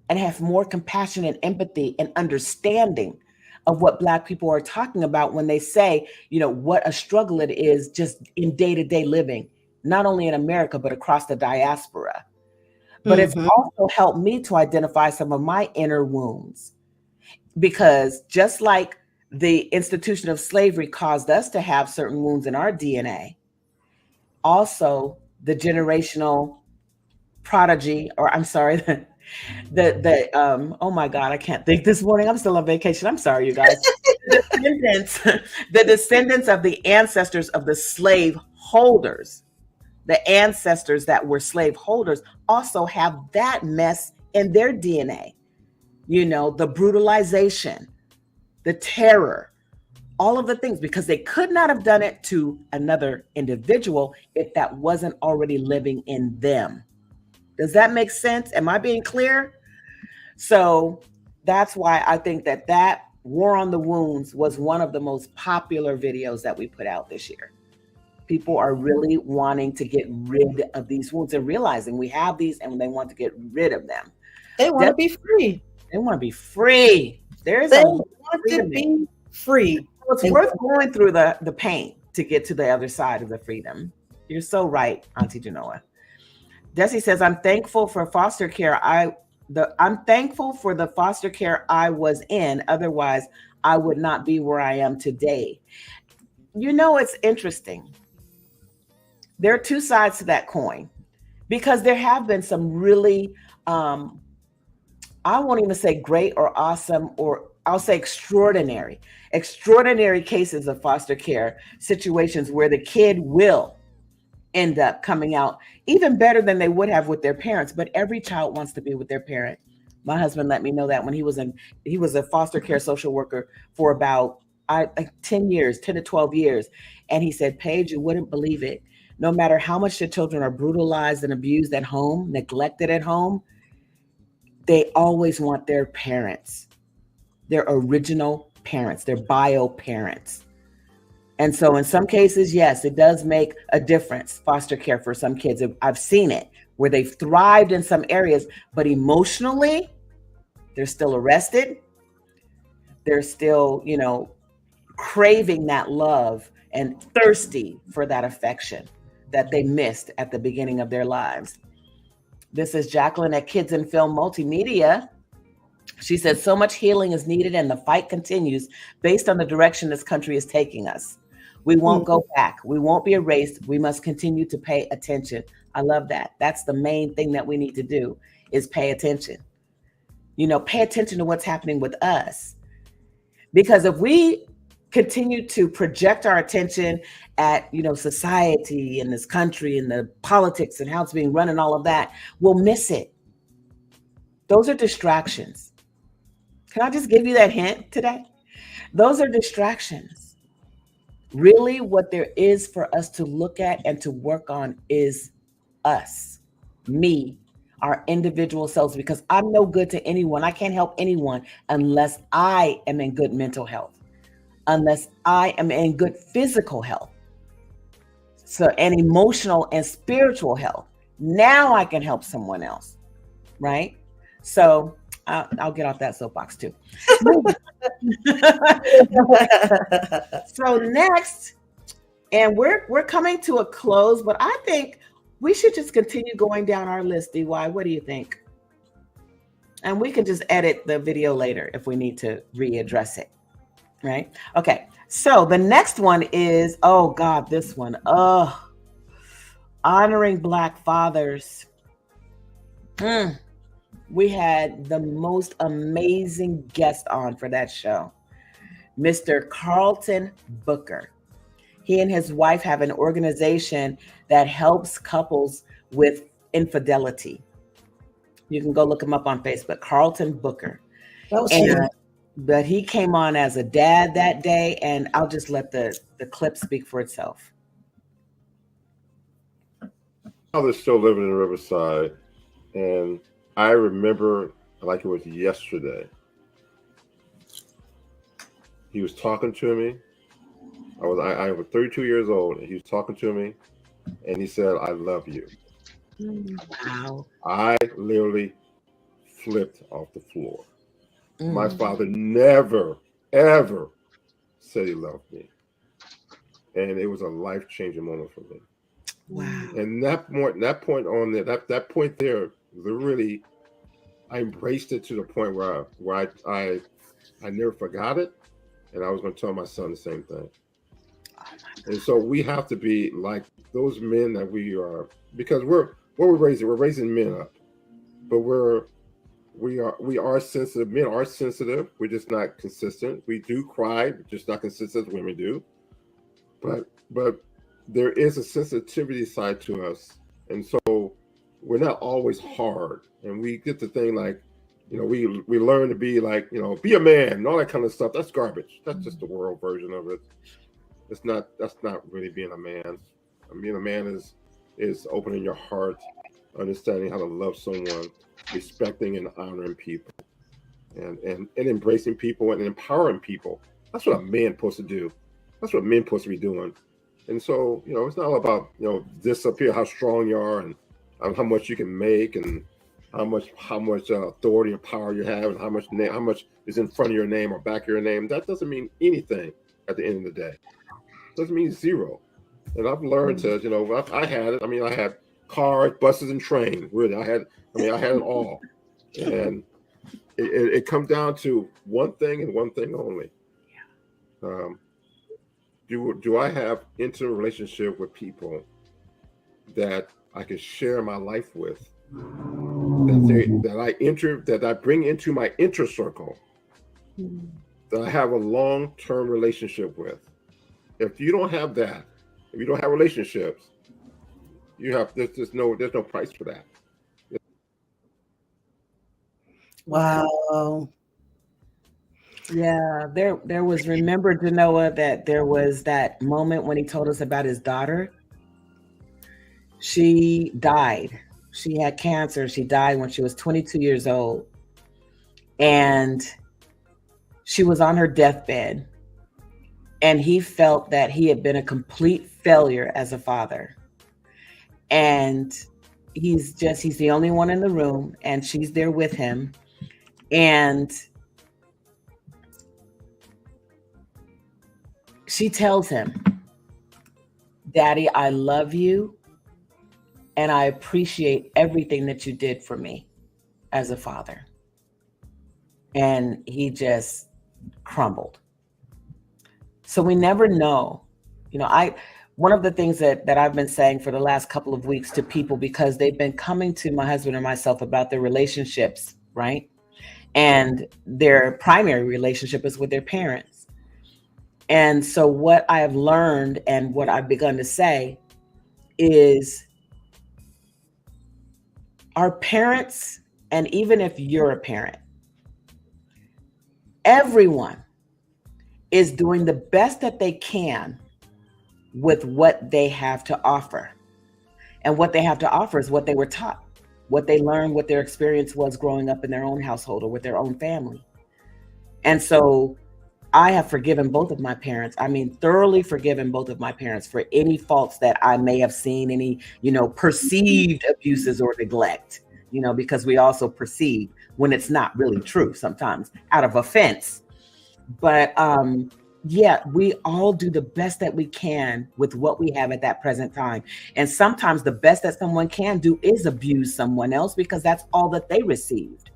and have more compassion and empathy and understanding of what Black people are talking about when they say, what a struggle it is just in day-to-day living, not only in America, but across the diaspora. But it's also helped me to identify some of my inner wounds, because just like the institution of slavery caused us to have certain wounds in our DNA, also the generational prodigy, or I'm sorry, oh my God, I can't think this morning. I'm still on vacation. I'm sorry, you guys. The descendants of the ancestors of the slave holders, the ancestors that were slave holders, also have that mess in their DNA. The brutalization, the terror, all of the things, because they could not have done it to another individual if that wasn't already living in them. Does that make sense? Am I being clear? So that's why I think that War on the Wounds was one of the most popular videos that we put out this year. People are really wanting to get rid of these wounds and realizing we have these and they want to get rid of them. They want to be free. They want to be free. They want to be free. It's worth going through the pain to get to the other side of the freedom. You're so right, Auntie Genoa. Desi says, I'm thankful for foster care. I'm thankful for the foster care I was in. Otherwise, I would not be where I am today. It's interesting. There are two sides to that coin, because there have been some really, I won't even say great or awesome, or I'll say extraordinary cases of foster care situations where the kid will end up coming out even better than they would have with their parents. But every child wants to be with their parent. My husband let me know that when he was a foster care social worker for about 10 to 12 years. And he said, Paige, you wouldn't believe it. No matter how much the children are brutalized and abused at home, neglected at home, they always want their parents, their original parents, their bio parents. And so in some cases, yes, it does make a difference, foster care for some kids. I've seen it where they've thrived in some areas, but emotionally, they're still arrested. They're still, craving that love and thirsty for that affection that they missed at the beginning of their lives. This is Jacqueline at Kids in Film Multimedia. She said, so much healing is needed and the fight continues based on the direction this country is taking us. We won't go back. We won't be erased. We must continue to pay attention. I love that. That's the main thing that we need to do is pay attention. Pay attention to what's happening with us. Because if we continue to project our attention at, society and this country and the politics and how it's being run and all of that, we'll miss it. Those are distractions. Can I just give you that hint today? Those are distractions. Really, what there is for us to look at and to work on is us, me, our individual selves, because I'm no good to anyone. I can't help anyone unless I am in good mental health, unless I am in good physical health, and emotional and spiritual health. Now I can help someone else, right? So I'll get off that soapbox too. So next, and we're coming to a close, but I think we should just continue going down our list. DY, what do you think? And we can just edit the video later if we need to readdress it, right? Okay, so the next one is, oh God, this one. Honoring Black fathers. We had the most amazing guest on for that show, Mr. Carlton Booker. He and his wife have an organization that helps couples with infidelity. You can go look him up on Facebook, Carlton Booker. But he came on as a dad that day, and I'll just let the clip speak for itself. I was still living in Riverside, and I remember like it was yesterday. He was talking to me. I was 32 years old, and he was talking to me, and he said, "I love you." Wow. I literally flipped off the floor. My father never, ever said he loved me. And it was a life-changing moment for me. Wow. And that point there, really, I embraced it to the point where I never forgot it. And I was going to tell my son the same thing. And so we have to be like those men that we are, because we're raising men up, but we are sensitive. Men are sensitive. We're just not consistent. We do cry, but just not consistent as women do. But there is a sensitivity side to us, and so we're not always hard. And we get the thing like, we learn to be like, be a man and all that kind of stuff. That's garbage. That's just the world version of it. That's not really being a man. Being a man is opening your heart, understanding how to love someone, respecting and honoring people, and embracing people and empowering people. That's what a man's supposed to do. That's what men supposed to be doing. And so, it's not all about, this up here, how strong you are and how much you can make and how much authority and power you have and how much is in front of your name or back of your name. That doesn't mean anything at the end of the day. It doesn't mean zero. And I've learned to, I had it. I had cars, buses, and trains. Really, I had it all. And it comes down to one thing and one thing only. Do I have intimate relationship with people that I can share my life with, that I bring into my inner circle, that I have a long-term relationship with? If you don't have that, if you don't have relationships, there's no price for that. Wow. Yeah, there was, remember, Genoa, that there was that moment when he told us about his daughter. She died. She had cancer. She died when she was 22 years old. And she was on her deathbed. And he felt that he had been a complete failure as a father. And he's the only one in the room, and she's there with him. And she tells him, Daddy, I love you, and I appreciate everything that you did for me as a father. And he just crumbled. So we never know. One of the things that I've been saying for the last couple of weeks to people, because they've been coming to my husband and myself about their relationships, right? And their primary relationship is with their parents. And so what I have learned and what I've begun to say is our parents, and even if you're a parent, everyone is doing the best that they can with what they have to offer. And what they have to offer is what they were taught, what they learned, what their experience was growing up in their own household or with their own family. And so I have forgiven both of my parents. I mean, thoroughly forgiven both of my parents for any faults that I may have seen, any, perceived abuses or neglect, because we also perceive when it's not really true sometimes out of offense. But yeah, we all do the best that we can with what we have at that present time. And sometimes the best that someone can do is abuse someone else because that's all that they received.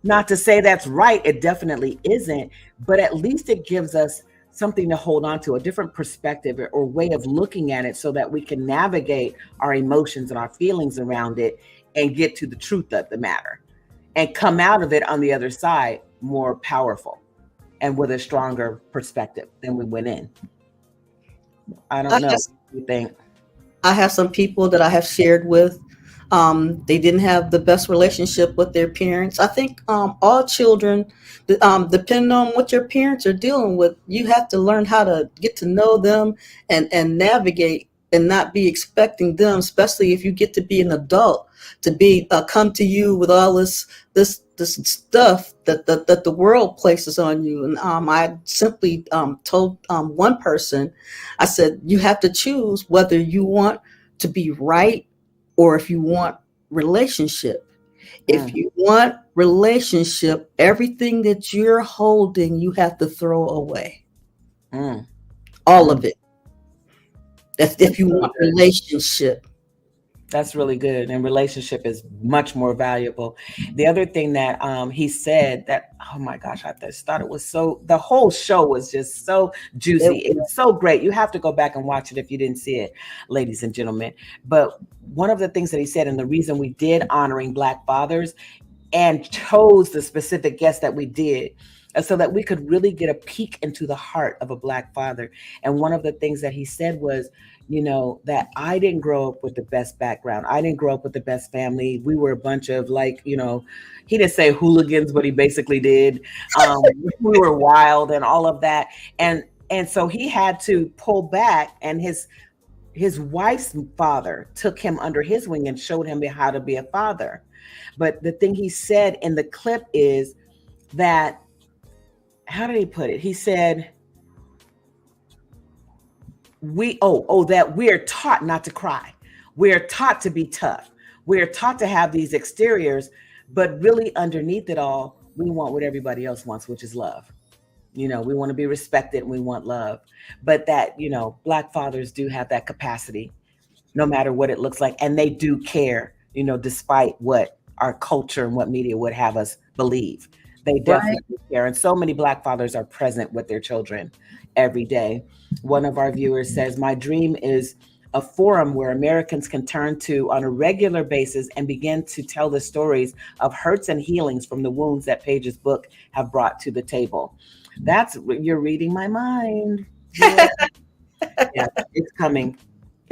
Not to say that's right, it definitely isn't, but at least it gives us something to hold on to, a different perspective or way of looking at it so that we can navigate our emotions and our feelings around it and get to the truth of the matter and come out of it on the other side more powerful and with a stronger perspective than we went in. I don't know. What do you think? I have some people that I have shared with. They didn't have the best relationship with their parents. I think all children, depending on what your parents are dealing with, you have to learn how to get to know them and navigate and not be expecting them, especially if you get to be an adult, to be come to you with all this stuff that the world places on you. And I simply told one person, I said, you have to choose whether you want to be right or if you want relationship. If you want relationship, everything that you're holding, you have to throw away. All of it. If you want relationship. That's really good. And relationship is much more valuable. The other thing that he said that, oh my gosh, I just thought it was the whole show was just so juicy. It's so great. You have to go back and watch it if you didn't see it, ladies and gentlemen. But one of the things that he said, and the reason we did Honoring Black Fathers and chose the specific guest that we did, so that we could really get a peek into the heart of a Black father. And one of the things that he said was, that I didn't grow up with the best background. I didn't grow up with the best family. We were a bunch of he didn't say hooligans, but he basically did. We were wild and all of that. And so he had to pull back, and his wife's father took him under his wing and showed him how to be a father. But the thing he said in the clip is that, how did he put it? He said, that we are taught not to cry. We are taught to be tough. We are taught to have these exteriors, but really underneath it all, we want what everybody else wants, which is love. We want to be respected and we want love. But that, Black fathers do have that capacity, no matter what it looks like. And they do care, despite what our culture and what media would have us believe. They definitely care. And so many Black fathers are present with their children every day. One of our viewers says, my dream is a forum where Americans can turn to on a regular basis and begin to tell the stories of hurts and healings from the wounds that Paige's book have brought to the table. You're reading my mind. Yeah, it's coming.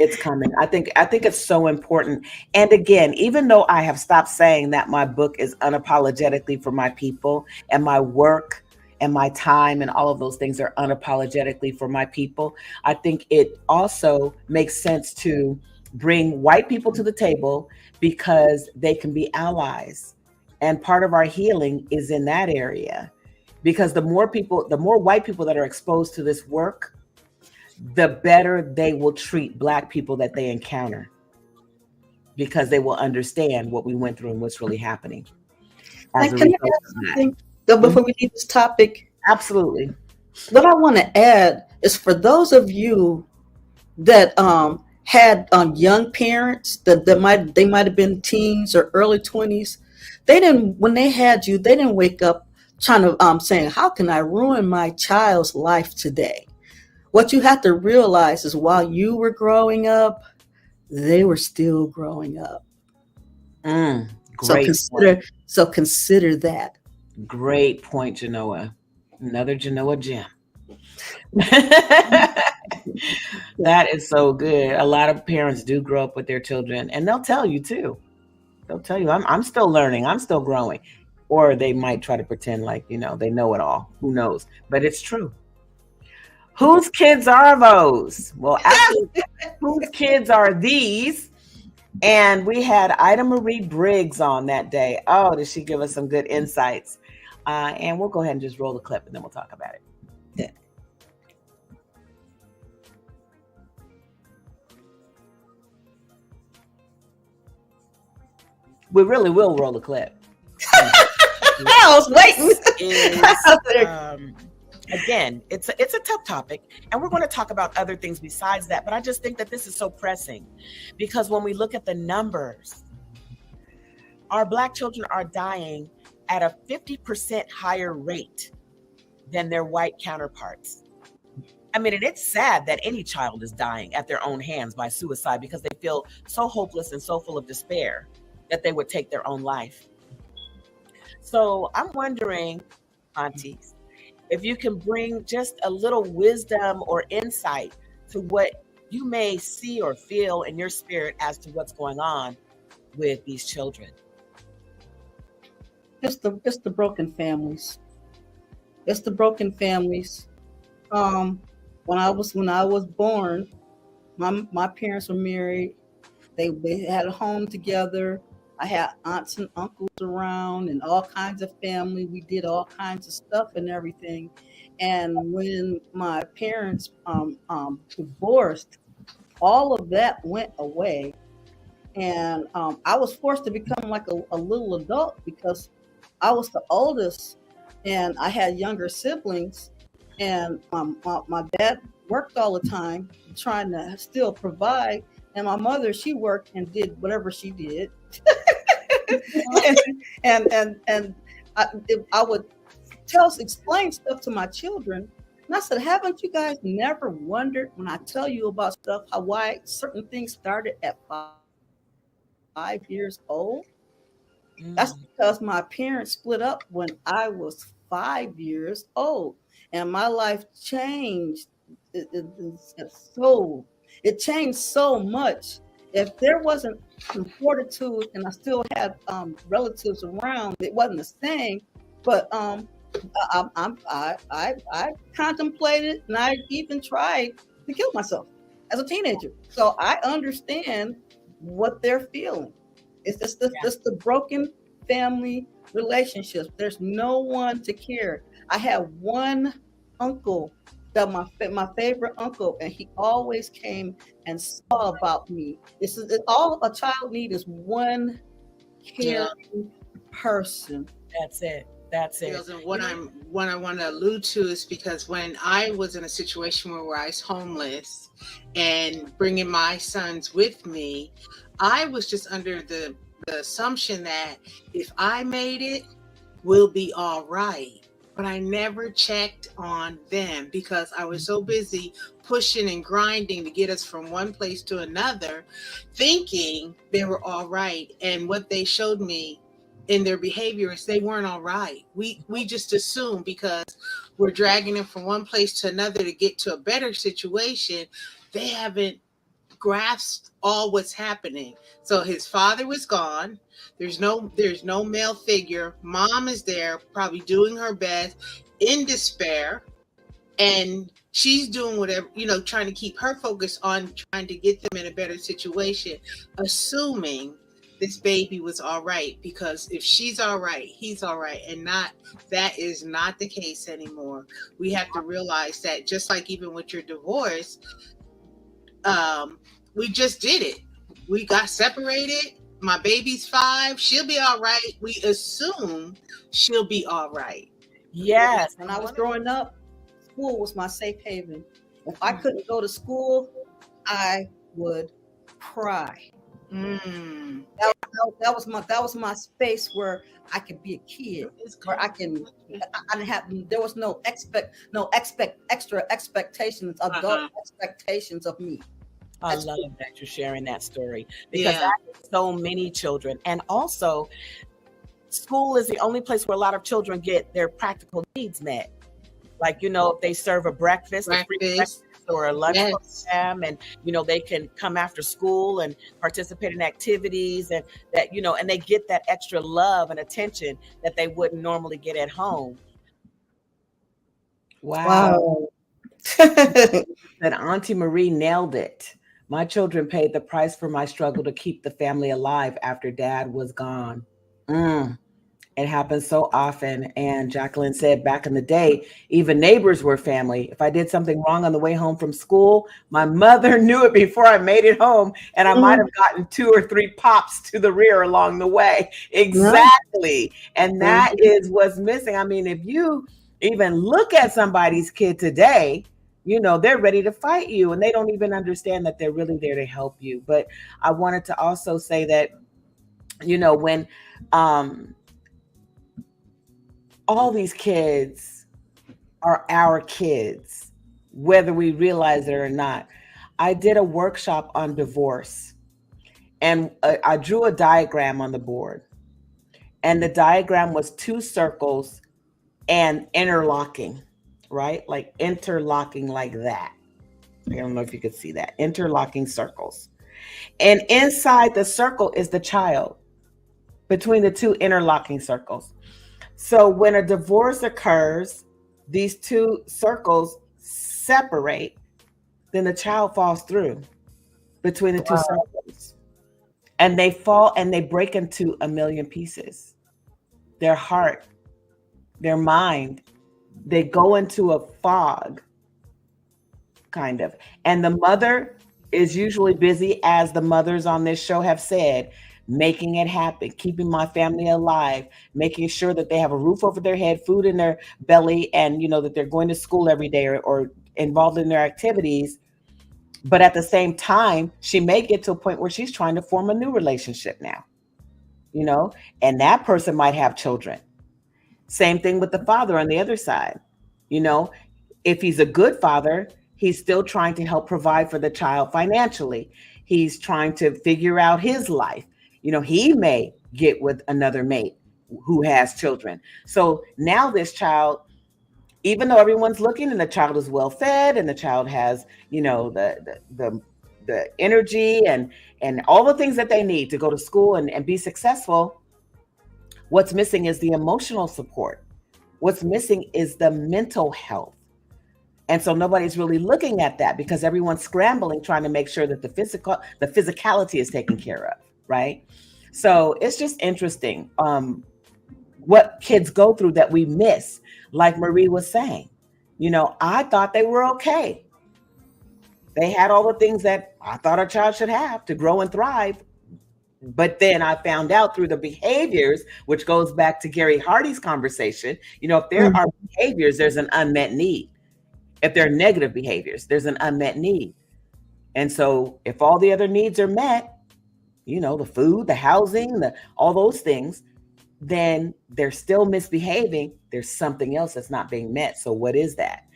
It's coming. I think it's so important. And again, even though I have stopped saying that my book is unapologetically for my people, and my work and my time and all of those things are unapologetically for my people, I think it also makes sense to bring white people to the table because they can be allies. And part of our healing is in that area. because the more white people that are exposed to this work, the better they will treat Black people that they encounter, because they will understand what we went through and what's really happening. As a Can I result add of that. something before we leave this topic? Absolutely. What I want to add is, for those of you that had young parents that might have been teens or early 20s, when they had you, they didn't wake up trying to saying, how can I ruin my child's life today? What you have to realize is, while you were growing up, they were still growing up. Great So consider that. Great point, Genoa. Another Genoa gem. That is so good. A lot of parents do grow up with their children, and they'll tell you too. They'll tell you, I'm still learning, I'm still growing. Or they might try to pretend like, they know it all. Who knows? But it's true. Whose kids are those? Well, actually, whose kids are these? And we had Ida Marie Briggs on that day. Oh, did she give us some good insights? And we'll go ahead and just roll the clip, and then we'll talk about it. Yeah. We really will roll the clip. I was waiting. Again, it's a tough topic, and we're going to talk about other things besides that, but I just think that this is so pressing, because when we look at the numbers, our Black children are dying at a 50% higher rate than their white counterparts. I mean, and it's sad that any child is dying at their own hands by suicide, because they feel so hopeless and so full of despair that they would take their own life. So I'm wondering, aunties, if you can bring just a little wisdom or insight to what you may see or feel in your spirit as to what's going on with these children. It's the broken families. It's the broken families. When I was born, my parents were married. They had a home together. I had aunts and uncles around and all kinds of family. We did all kinds of stuff and everything. And when my parents divorced, all of that went away. And I was forced to become like a little adult, because I was the oldest and I had younger siblings. And my dad worked all the time trying to still provide. And my mother, she worked and did whatever she did. and I would explain stuff to my children, and I said, haven't you guys never wondered, when I tell you about stuff, why certain things started at 5 years old? That's because my parents split up when I was 5 years old, and my life changed. It changed so much. If there wasn't some fortitude and I still had relatives around, it wasn't the same. But I contemplated, and I even tried to kill myself as a teenager. So I understand what they're feeling. It's just the broken family relationships. There's no one to care. I had one uncle, that my favorite uncle, and he always came and saw about me. It's all a child needs, is one caring person. That's it. And what I want to allude to is, because when I was in a situation where I was homeless and bringing my sons with me, I was just under the assumption that if I made it, we'll be all right. But I never checked on them, because I was so busy pushing and grinding to get us from one place to another, thinking they were all right. And what they showed me in their behavior is they weren't all right. We just assume, because we're dragging them from one place to another to get to a better situation, they haven't grasped all what's happening. So his father was gone. There's no male figure. Mom is there, probably doing her best, in despair, and she's doing whatever, trying to keep her focus on trying to get them in a better situation, assuming this baby was all right, because if she's all right, he's all right. And that is not the case anymore. We have to realize that, just like even with your divorce, we just did it. We got separated. My baby's 5. She'll be all right. We assume she'll be all right. Yes. When I was growing up, school was my safe haven. If I couldn't go to school, I would cry. That was my space where I could be a kid, where I didn't have, there was no extra expectations, adult expectations of me. I love that you're sharing that story, because I have so many children. And also, school is the only place where a lot of children get their practical needs met. Like, if they serve a breakfast, a free breakfast or a lunch program, and, they can come after school and participate in activities, and that, and they get that extra love and attention that they wouldn't normally get at home. Wow. That Auntie Marie nailed it. My children paid the price for my struggle to keep the family alive after Dad was gone. It happens so often. And Jacqueline said back in the day, even neighbors were family. If I did something wrong on the way home from school, my mother knew it before I made it home. And I might have gotten 2 or 3 pops to the rear along the way. Exactly. And that is what's missing. I mean, if you even look at somebody's kid today, they're ready to fight you, and they don't even understand that they're really there to help you. But I wanted to also say that, when all these kids are our kids, whether we realize it or not. I did a workshop on divorce, and I drew a diagram on the board, and the diagram was 2 circles and interlocking. Right? Like interlocking like that. I don't know if you could see that. Interlocking circles. And inside the circle is the child between the 2 interlocking circles. So when a divorce occurs, these 2 circles separate, then the child falls through between the 2 circles. And they fall and they break into a million pieces. Their heart, their mind, they go into a fog, kind of. And the mother is usually busy, as the mothers on this show have said, making it happen, keeping my family alive, making sure that they have a roof over their head, food in their belly, and that they're going to school every day or involved in their activities. But at the same time, she may get to a point where she's trying to form a new relationship now, and that person might have children. Same thing with the father on the other side. If he's a good father, he's still trying to help provide for the child financially. He's trying to figure out his life. He may get with another mate who has children. So now this child, even though everyone's looking and the child is well fed and the child has, the energy and all the things that they need to go to school and be successful, what's missing is the emotional support. What's missing is the mental health. And so nobody's really looking at that, because everyone's scrambling, trying to make sure that the physicality is taken care of, right? So it's just interesting what kids go through that we miss. Like Marie was saying, I thought they were okay. They had all the things that I thought a child should have to grow and thrive. But then I found out through the behaviors, which goes back to Gary Hardy's conversation, if there are behaviors, there's an unmet need. If there are negative behaviors, there's an unmet need. And so if all the other needs are met, the food, the housing, all those things, then they're still misbehaving. There's something else that's not being met. So what is that?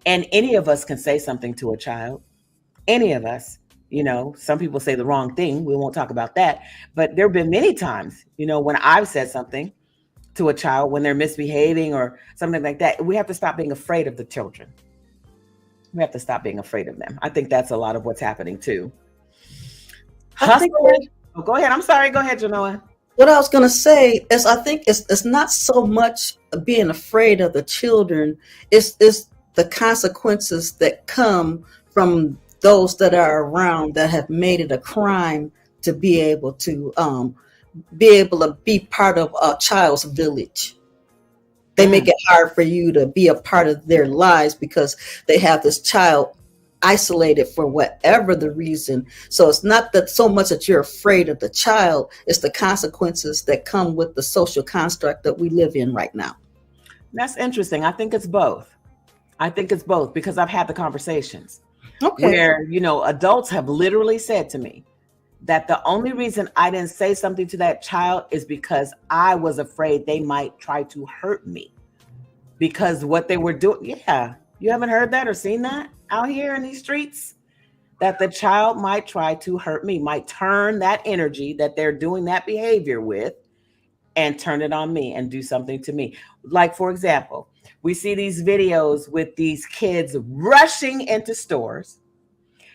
And any of us can say something to a child. Any of us. Some people say the wrong thing. We won't talk about that. But there have been many times, when I've said something to a child when they're misbehaving or something like that. We have to stop being afraid of the children. We have to stop being afraid of them. I think that's a lot of what's happening too. Go ahead. I'm sorry. Go ahead, Genoa. What I was going to say is, I think it's not so much being afraid of the children. It's the consequences that come from those that are around that have made it a crime to be able to be able to be part of a child's village. They make it hard for you to be a part of their lives because they have this child isolated for whatever the reason. So it's not that so much that you're afraid of the child, it's the consequences that come with the social construct that we live in right now. That's interesting. I think it's both. Because I've had the conversations Okay. where, adults have literally said to me that the only reason I didn't say something to that child is because I was afraid they might try to hurt me because what they were doing. Yeah. You haven't heard that or seen that out here in these streets? That the child might try to hurt me, might turn that energy that they're doing that behavior with and turn it on me and do something to me. Like, for example, we see these videos with these kids rushing into stores,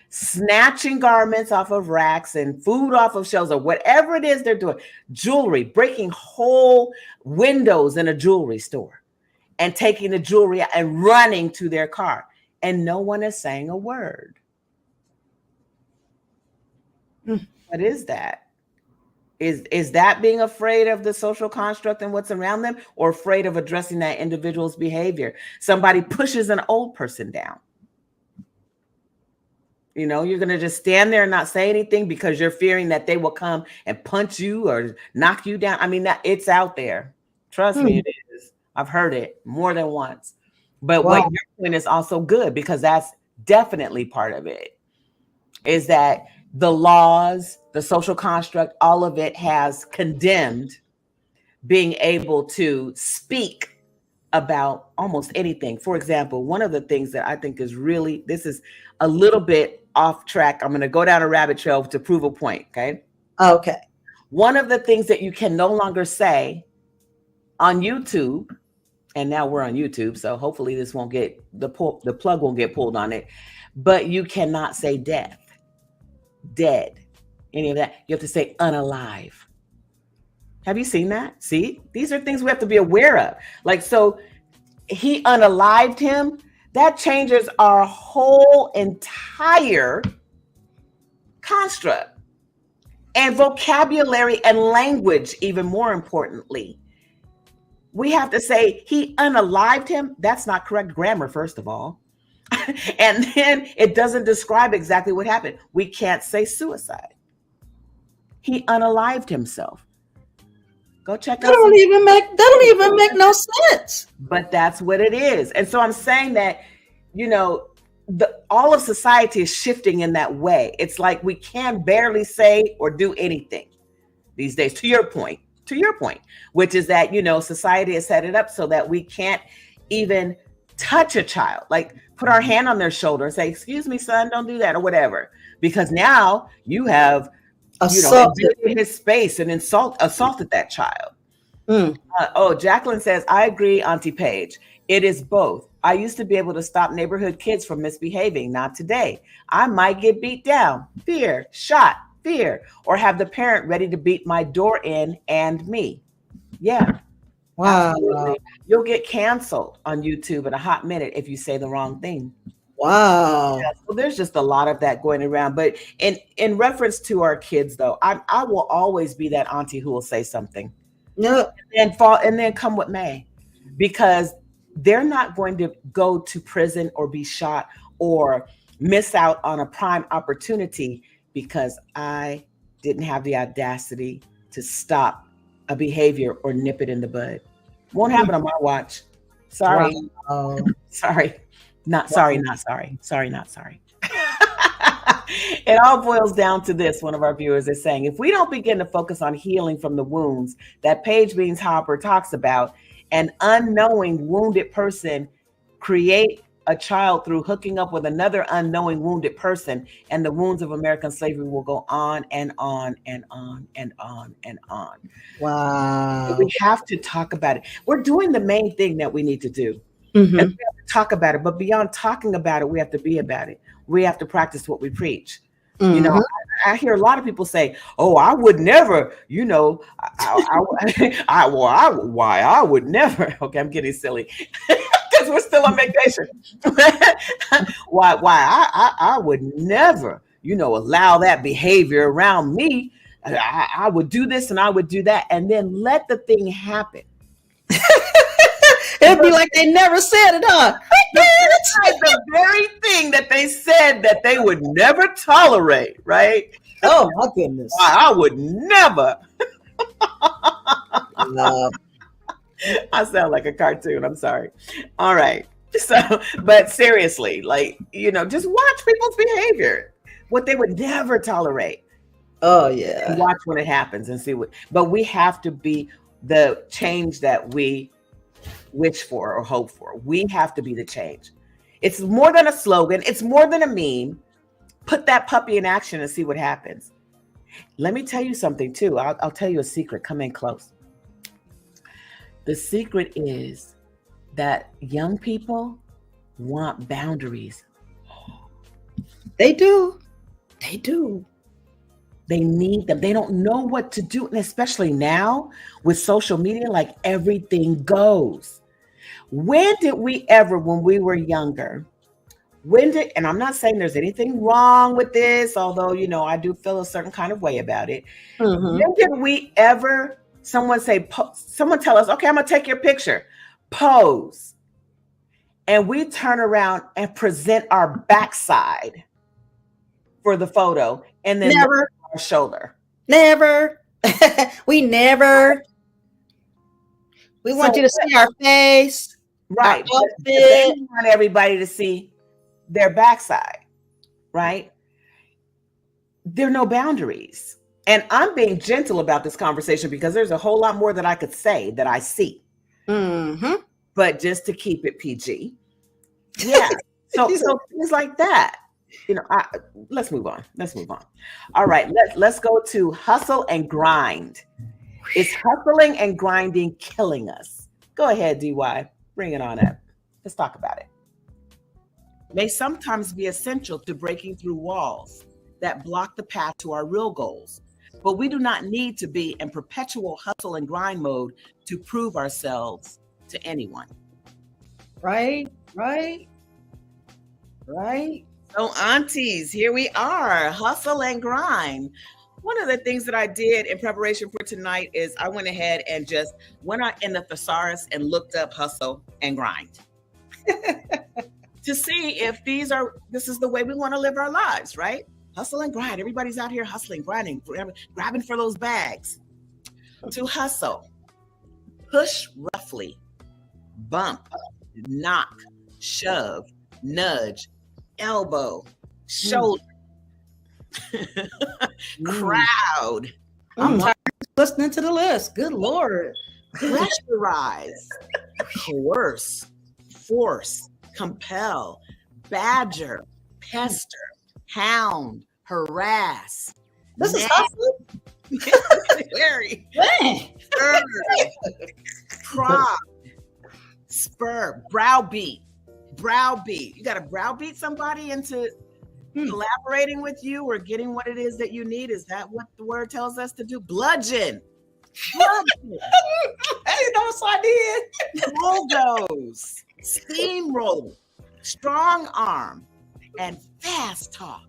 snatching garments off of racks and food off of shelves or whatever it is they're doing, jewelry, breaking whole windows in a jewelry store and taking the jewelry and running to their car. And no one is saying a word. What is that? Is that being afraid of the social construct and what's around them, or afraid of addressing that individual's behavior? Somebody pushes an old person down. You're going to just stand there and not say anything because you're fearing that they will come and punch you or knock you down. I mean, it's out there. Trust me, it is. I've heard it more than once. But what you're doing is also good, because that's definitely part of it, is that the laws, the social construct, all of it has condemned being able to speak about almost anything. For example, one of the things that I think is really, this is a little bit off track. I'm going to go down a rabbit trail to prove a point. Okay. Okay. One of the things that you can no longer say on YouTube, and now we're on YouTube, so hopefully this won't get, the plug won't get pulled on it, but you cannot say death, dead, any of that. You have to say unalive. Have you seen that? See, these are things we have to be aware of. Like, so he unalived him. That changes our whole entire construct and vocabulary and language, even more importantly. We have to say he unalived him. That's not correct grammar, first of all. And then it doesn't describe exactly what happened. We can't say suicide. He unalived himself. Go check out. That don't even make no sense. But that's what it is. And so I'm saying that, all of society is shifting in that way. It's like we can barely say or do anything these days, to your point, which is that, society has set it up so that we can't even touch a child, like put our hand on their shoulder and say, excuse me, son, don't do that, or whatever. Because now you have invaded his space and assaulted that child. Jacqueline says, I agree, Auntie Paige. It is both. I used to be able to stop neighborhood kids from misbehaving. Not today. I might get beat down, fear, shot, fear, or have the parent ready to beat my door in and me. Yeah. Wow. Absolutely. You'll get canceled on YouTube in a hot minute if you say the wrong thing. Wow. Yeah, so there's just a lot of that going around. But in reference to our kids, though, I will always be that auntie who will say something. No. And then come what may, because they're not going to go to prison or be shot or miss out on a prime opportunity because I didn't have the audacity to stop a behavior or nip it in the bud. Won't happen on my watch. Sorry. Wow. Sorry. Not sorry. It all boils down to this. One of our viewers is saying, if we don't begin to focus on healing from the wounds that Paige Beans Hopper talks about, an unknowing wounded person create a child through hooking up with another unknowing wounded person, and the wounds of American slavery will go on and on and on and on and on. Wow. So we have to talk about it. We're doing the main thing that we need to do. Mm-hmm. And we have to talk about it, but beyond talking about it, we have to be about it. We have to practice what we preach. Mm-hmm. I hear a lot of people say, "Oh, I would never," why I would never. Okay, I'm getting silly because we're still on vacation. why I would never, allow that behavior around me. I would do this and I would do that, and then let the thing happen. It'd be like they never said it, huh? The very thing that they said that they would never tolerate, right? Oh my goodness. I would never. I sound like a cartoon. I'm sorry. All right. So, but seriously, like, just watch people's behavior, what they would never tolerate. Oh yeah. And watch when it happens and see but we have to be the change that we wish for or hope for. We have to be the change. It's more than a slogan. It's more than a meme. Put that puppy in action and see what happens. Let me tell you something too. I'll tell you a secret. Come in close. The secret is that young people want boundaries. They do. They do. They need them. They don't know what to do. And especially now with social media, like everything goes. When did we ever, when we were younger, and I'm not saying there's anything wrong with this, although, I do feel a certain kind of way about it. Mm-hmm. When did we ever, someone tell us, okay, I'm going to take your picture, pose. And we turn around and present our backside for the photo and then never our shoulder. Never. We never. We want you to see our face. Right. They want everybody to see their backside, right? There are no boundaries. And I'm being gentle about this conversation because there's a whole lot more that I could say that I see. Mm-hmm. But just to keep it PG. Yeah. So things like that. Let's move on. All right. Let's go to hustle and grind. Is hustling and grinding killing us? Go ahead, DY. Bring it on up. Let's talk about it. May sometimes be essential to breaking through walls that block the path to our real goals. But we do not need to be in perpetual hustle and grind mode to prove ourselves to anyone. Right. So aunties, here we are, hustle and grind. One of the things that I did in preparation for tonight is I went ahead and just went out in the thesaurus and looked up hustle and grind to see if this is the way we want to live our lives, right? Hustle and grind. Everybody's out here hustling, grinding, grabbing for those bags. To hustle, push roughly, bump, knock, shove, nudge, elbow, shoulder, crowd. I'm tired of listening to the list. Good Lord. Pressurize, coerce, force, compel, badger, pester, hound, harass. This is hustle? Very. Prod, spur, browbeat. You got to browbeat somebody into collaborating with you or getting what it is that you need. Is that what the word tells us to do? Bludgeon. I didn't know what I did. Bulldoze, steamroll, strong arm, and fast talk.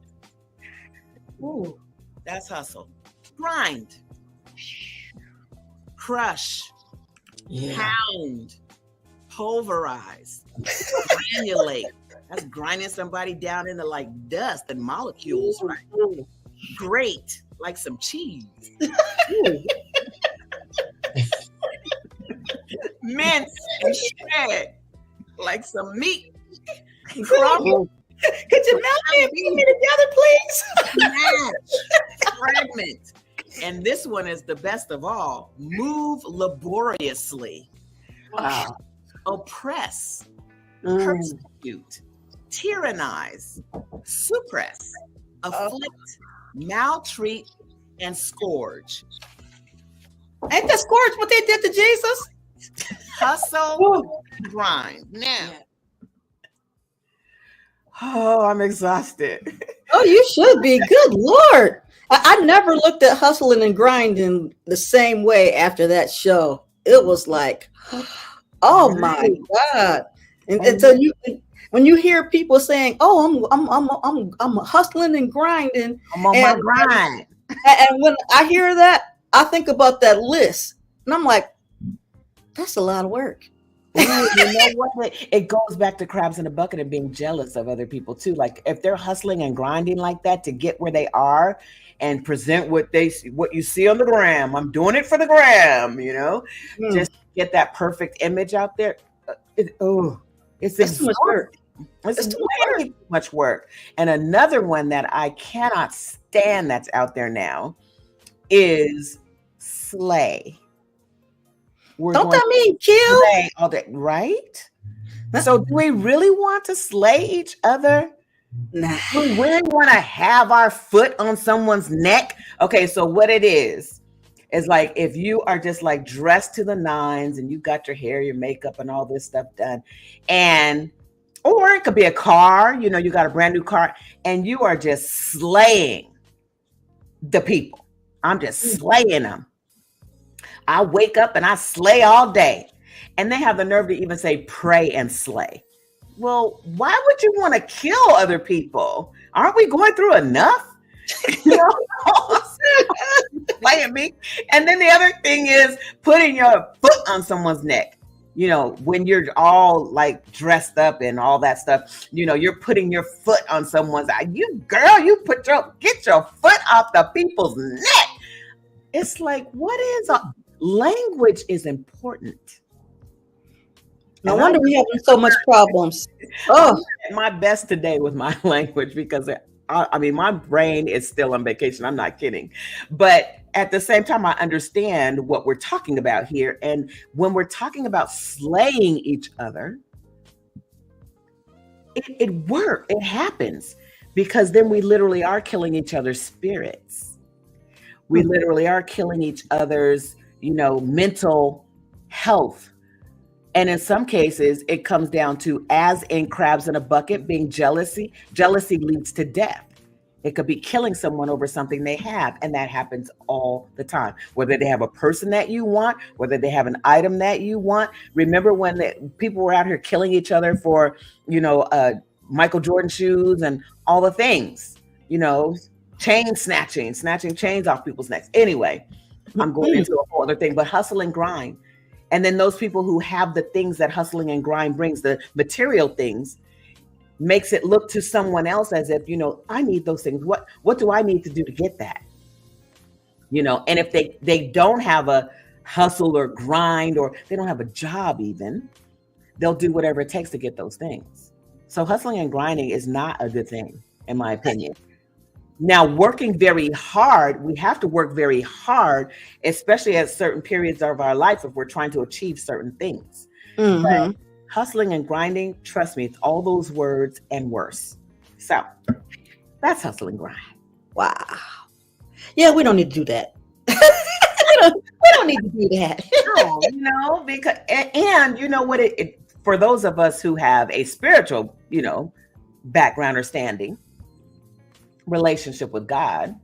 Ooh, that's hustle. Grind, crush, pound, pulverize, granulate. That's grinding somebody down into like dust and molecules, right? Grate, like some cheese. Mince and shred, like some meat. Crumble. Could you melt me and put me together, please? Smash, fragment. And this one is the best of all. Move laboriously. Wow. Oppress, persecute, tyrannize, suppress, afflict, maltreat, and scourge. Ain't that scourge what they did to Jesus? Hustle, grind. Now. Oh, I'm exhausted. Oh, you should be. Good Lord. I never looked at hustling and grinding the same way after that show. It was like, oh my God. And so when you hear people saying, oh, I'm hustling and grinding. I'm on my grind. And when I hear that, I think about that list, and I'm like, that's a lot of work. Ooh, you know what? It goes back to crabs in a bucket and being jealous of other people too. Like if they're hustling and grinding like that to get where they are and present what you see on the gram. I'm doing it for the gram, just get that perfect image out there. It's too much work. It's way too much work. And another one that I cannot stand that's out there now is slay. Don't that mean kill? Slay all day, right? So do we really want to slay each other? Nah. Do we really want to have our foot on someone's neck? Okay, so what it is like if you are just like dressed to the nines and you got your hair, your makeup, and all this stuff done, or it could be a car, you got a brand new car, and you are just slaying the people. I'm just slaying them. I wake up and I slay all day. And they have the nerve to even say pray and slay. Well, why would you want to kill other people? Aren't we going through enough? Slaying me. And then the other thing is putting your foot on someone's neck. When you're all like dressed up and all that stuff, you're putting your foot on someone's eye. You get your foot off the people's neck. It's like, language is important. No wonder we're having so much problems. I'm at my best today with my language because my brain is still on vacation. I'm not kidding. But at the same time, I understand what we're talking about here. And when we're talking about slaying each other, it works. It happens because then we literally are killing each other's spirits. We literally are killing each other's, mental health. And in some cases, it comes down to, as in crabs in a bucket, being jealousy. Jealousy leads to death. It could be killing someone over something they have. And that happens all the time, whether they have a person that you want, whether they have an item that you want. Remember when people were out here killing each other for, Michael Jordan shoes and all the things, chain snatching chains off people's necks. Anyway, I'm going into a whole other thing, but hustle and grind. And then those people who have the things that hustling and grind brings, the material things, makes it look to someone else as if, I need those things. What do I need to do to get that? And if they don't have a hustle or grind, or they don't have a job even, they'll do whatever it takes to get those things. So hustling and grinding is not a good thing, in my opinion. Now, working very hard, we have to work very hard, especially at certain periods of our life if we're trying to achieve certain things. But hustling and grinding, trust me, it's all those words and worse. So that's hustle and grind. Wow. Yeah, we don't need to do that. we don't need to do that. No, because, and you know what, for those of us who have a spiritual, background or standing, relationship with God,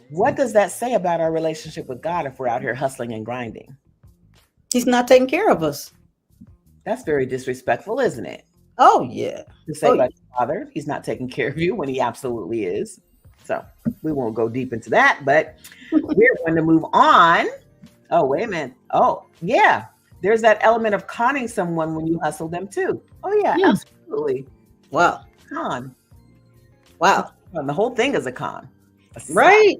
what does that say about our relationship with God if we're out here hustling and grinding? He's not taking care of us. That's very disrespectful, isn't it? Oh, yeah. To say about your father, he's not taking care of you when he absolutely is. So we won't go deep into that, but we're going to move on. Oh, wait a minute. Oh, yeah. There's that element of conning someone when you hustle them too. Oh, yeah. Absolutely. Wow. Con. Wow. The whole thing is a con. Right.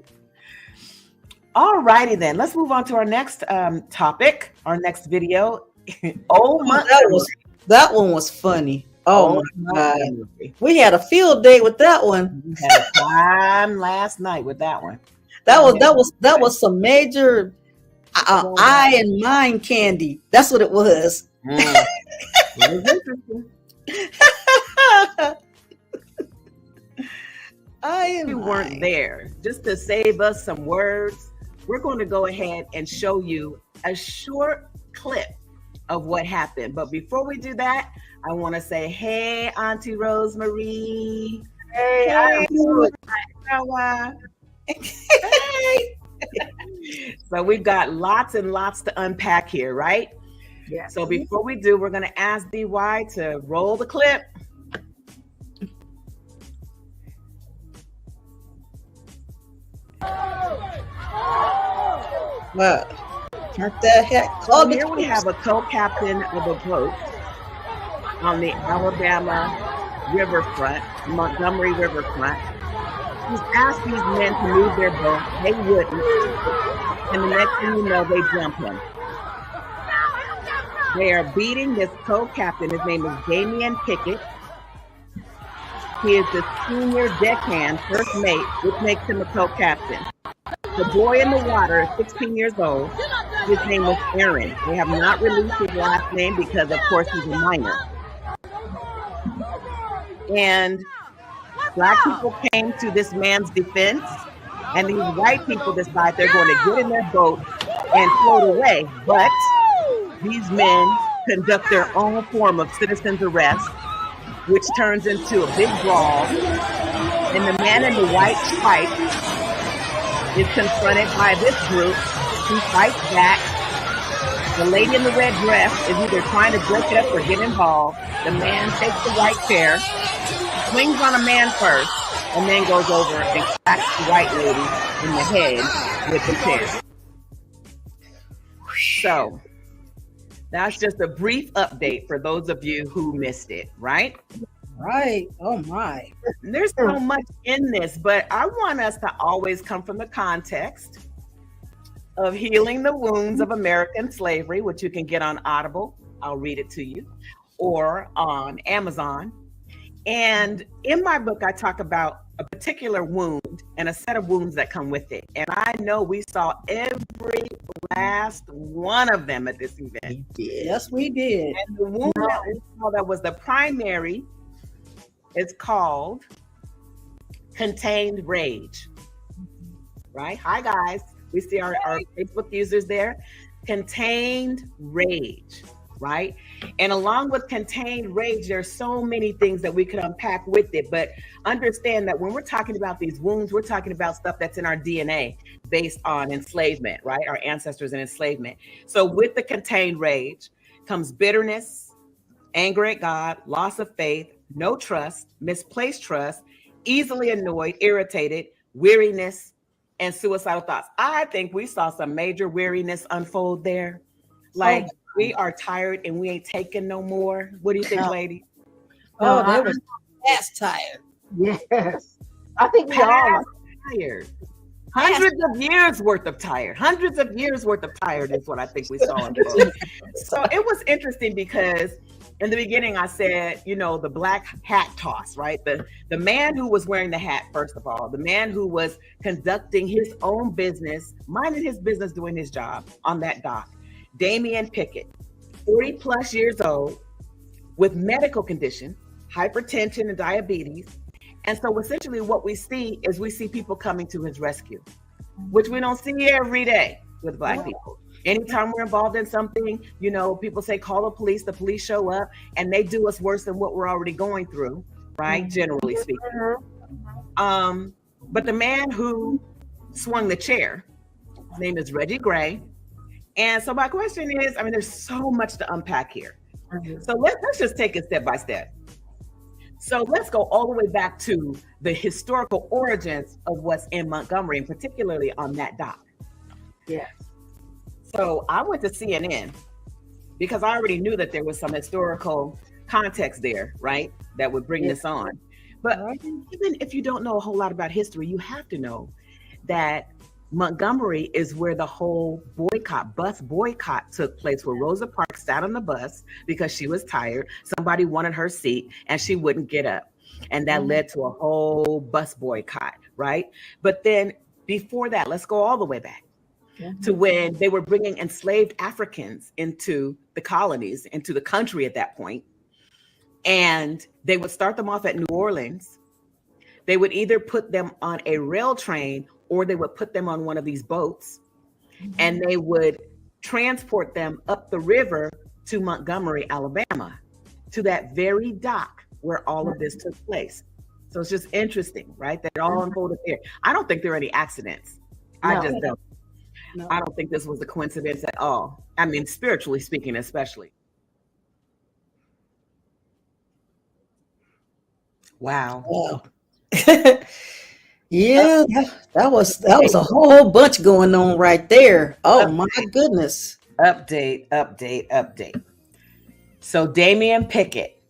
All righty then. Let's move on to our next topic, our next video. That one was funny. Oh my God. We had a field day with that one. We had a time last night with that one. That was some major eye and mind candy. That's what it was. It was interesting. We weren't there. Just to save us some words, we're going to go ahead and show you a short clip of what happened. But before we do that, I want to say, hey, Auntie Rosemary. Hey. Hey. So we've got lots and lots to unpack here, right? Yeah. So before we do, we're going to ask DY to roll the clip. Wow. Turn that heck. So here we have a co-captain of a boat on the Alabama riverfront, Montgomery riverfront. He's asked these men to move their boat. They wouldn't. And the next thing you know, they jump him. They are beating this co-captain. His name is Damian Pickett. He is the senior deckhand, first mate, which makes him a co-captain. The boy in the water is 16 years old. His name was Aaron. They have not released his last name because, of course, he's a minor. And Black people came to this man's defense, and these white people decide they're going to get in their boat and float away. But these men conduct their own form of citizen's arrest, which turns into a big brawl. And the man in the white stripe is confronted by this group who fights back. The lady in the red dress is either trying to break it up or get involved. The man takes the white chair, swings on a man first, and then goes over and cracks the white lady in the head with the chair. So that's just a brief update for those of you who missed it, right? Right. Oh my. There's so much in this, but I want us to always come from the context of Healing the Wounds of American Slavery, which you can get on Audible. I'll read it to you, or on Amazon. And in my book, I talk about a particular wound and a set of wounds that come with it. And I know we saw every last one of them at this event. Yes, we did. And the wound that we saw that was the primary is called contained rage, right? Hi, guys. We see our Facebook users there. Contained rage, right? And along with contained rage, there's so many things that we could unpack with it. But understand that when we're talking about these wounds, we're talking about stuff that's in our DNA based on enslavement, right? Our ancestors in enslavement. So with the contained rage comes bitterness, anger at God, loss of faith, no trust, misplaced trust, easily annoyed, irritated, weariness, and suicidal thoughts. I think we saw some major weariness unfold there. Like, we are tired and we ain't taking no more. What do you think, lady? Oh, they were past tired. Yes. I think we all are tired. Hundreds of years worth of tired. Hundreds of years worth of tired is what I think we saw in the book. So it was interesting because in the beginning I said, you know, the black hat toss, right? The man who was wearing the hat, first of all, the man who was conducting his own business, minding his business, doing his job on that dock. Damian Pickett, 40 plus years old, with medical condition, hypertension and diabetes. And so essentially what we see is we see people coming to his rescue, which we don't see every day with Black people. Anytime we're involved in something, you know, people say, call the police show up, and they do us worse than what we're already going through, right? Generally speaking. But the man who swung the chair, his name is Reggie Gray. And so my question is, I mean, there's so much to unpack here. So let's just take it step by step. So let's go all the way back to the historical origins of what's in Montgomery, and particularly on that dock. Yes. So I went to CNN because I already knew that there was some historical context there, right? That would bring this on. But even if you don't know a whole lot about history, you have to know that Montgomery is where the whole bus boycott took place, where Rosa Parks sat on the bus because she was tired. Somebody wanted her seat and she wouldn't get up. And that led to a whole bus boycott, right? But then before that, let's go all the way back to when they were bringing enslaved Africans into the colonies, into the country at that point. And they would start them off at New Orleans. They would either put them on a rail train or they would put them on one of these boats, and they would transport them up the river to Montgomery, Alabama, to that very dock where all of this took place. So it's just interesting, right? That it all unfolded there. I don't think there are any accidents. I just don't. No. I don't think this was a coincidence at all. I mean, spiritually speaking, especially. Wow. Yeah, that was a whole bunch going on right there. Oh my goodness. Update. So Damian Pickett,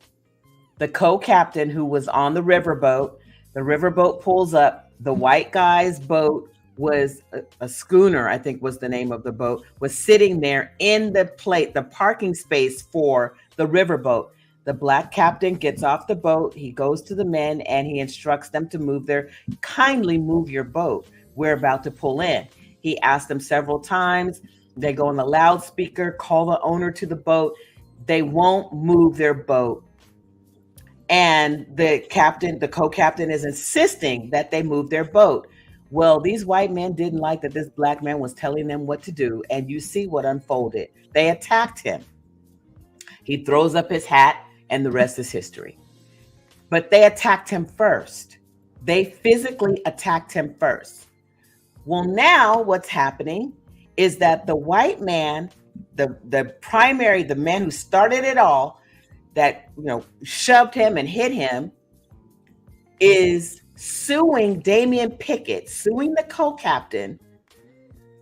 the co-captain who was on the riverboat pulls up. The white guy's boat was a schooner, I think was the name of the boat, was sitting there in the parking space for the riverboat. The black captain gets off the boat. He goes to the men and he instructs them to kindly move your boat. We're about to pull in. He asked them several times. They go on the loudspeaker, call the owner to the boat. They won't move their boat. And the co-captain is insisting that they move their boat. Well, these white men didn't like that this black man was telling them what to do. And you see what unfolded. They attacked him. He throws up his hat and the rest is history. But they attacked him first. They physically attacked him first. Well, now what's happening is that the white man, the man who started it all, that shoved him and hit him, is suing Damian Pickett, suing the co-captain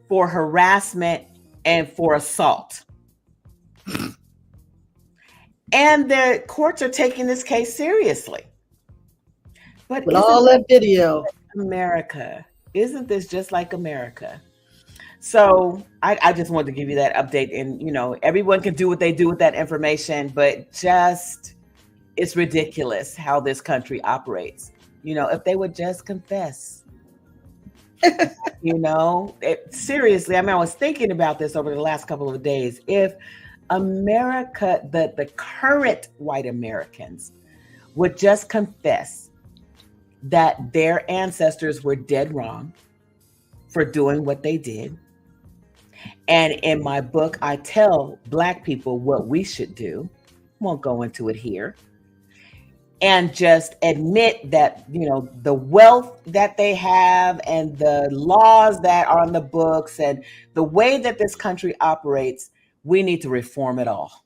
for harassment and for assault. And the courts are taking this case seriously. But with all that video, America, isn't this just like America? So I just wanted to give you that update. And, everyone can do what they do with that information, but it's ridiculous how this country operates. If they would just confess, seriously, I was thinking about this over the last couple of days. If America, the current white Americans would just confess that their ancestors were dead wrong for doing what they did. And in my book, I tell Black people what we should do. Won't go into it here. And just admit that, the wealth that they have and the laws that are on the books and the way that this country operates, we need to reform it all.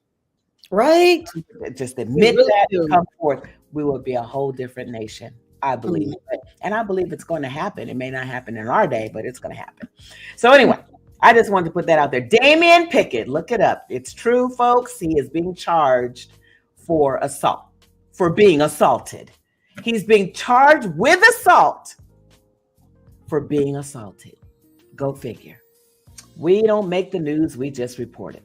Right? Just admit that and come forth. We will be a whole different nation. I believe it. And I believe it's going to happen. It may not happen in our day, but it's going to happen. So anyway, I just wanted to put that out there. Damian Pickett, look it up. It's true, folks. He is being charged for assault, for being assaulted. He's being charged with assault for being assaulted. Go figure. We don't make the news, we just report it.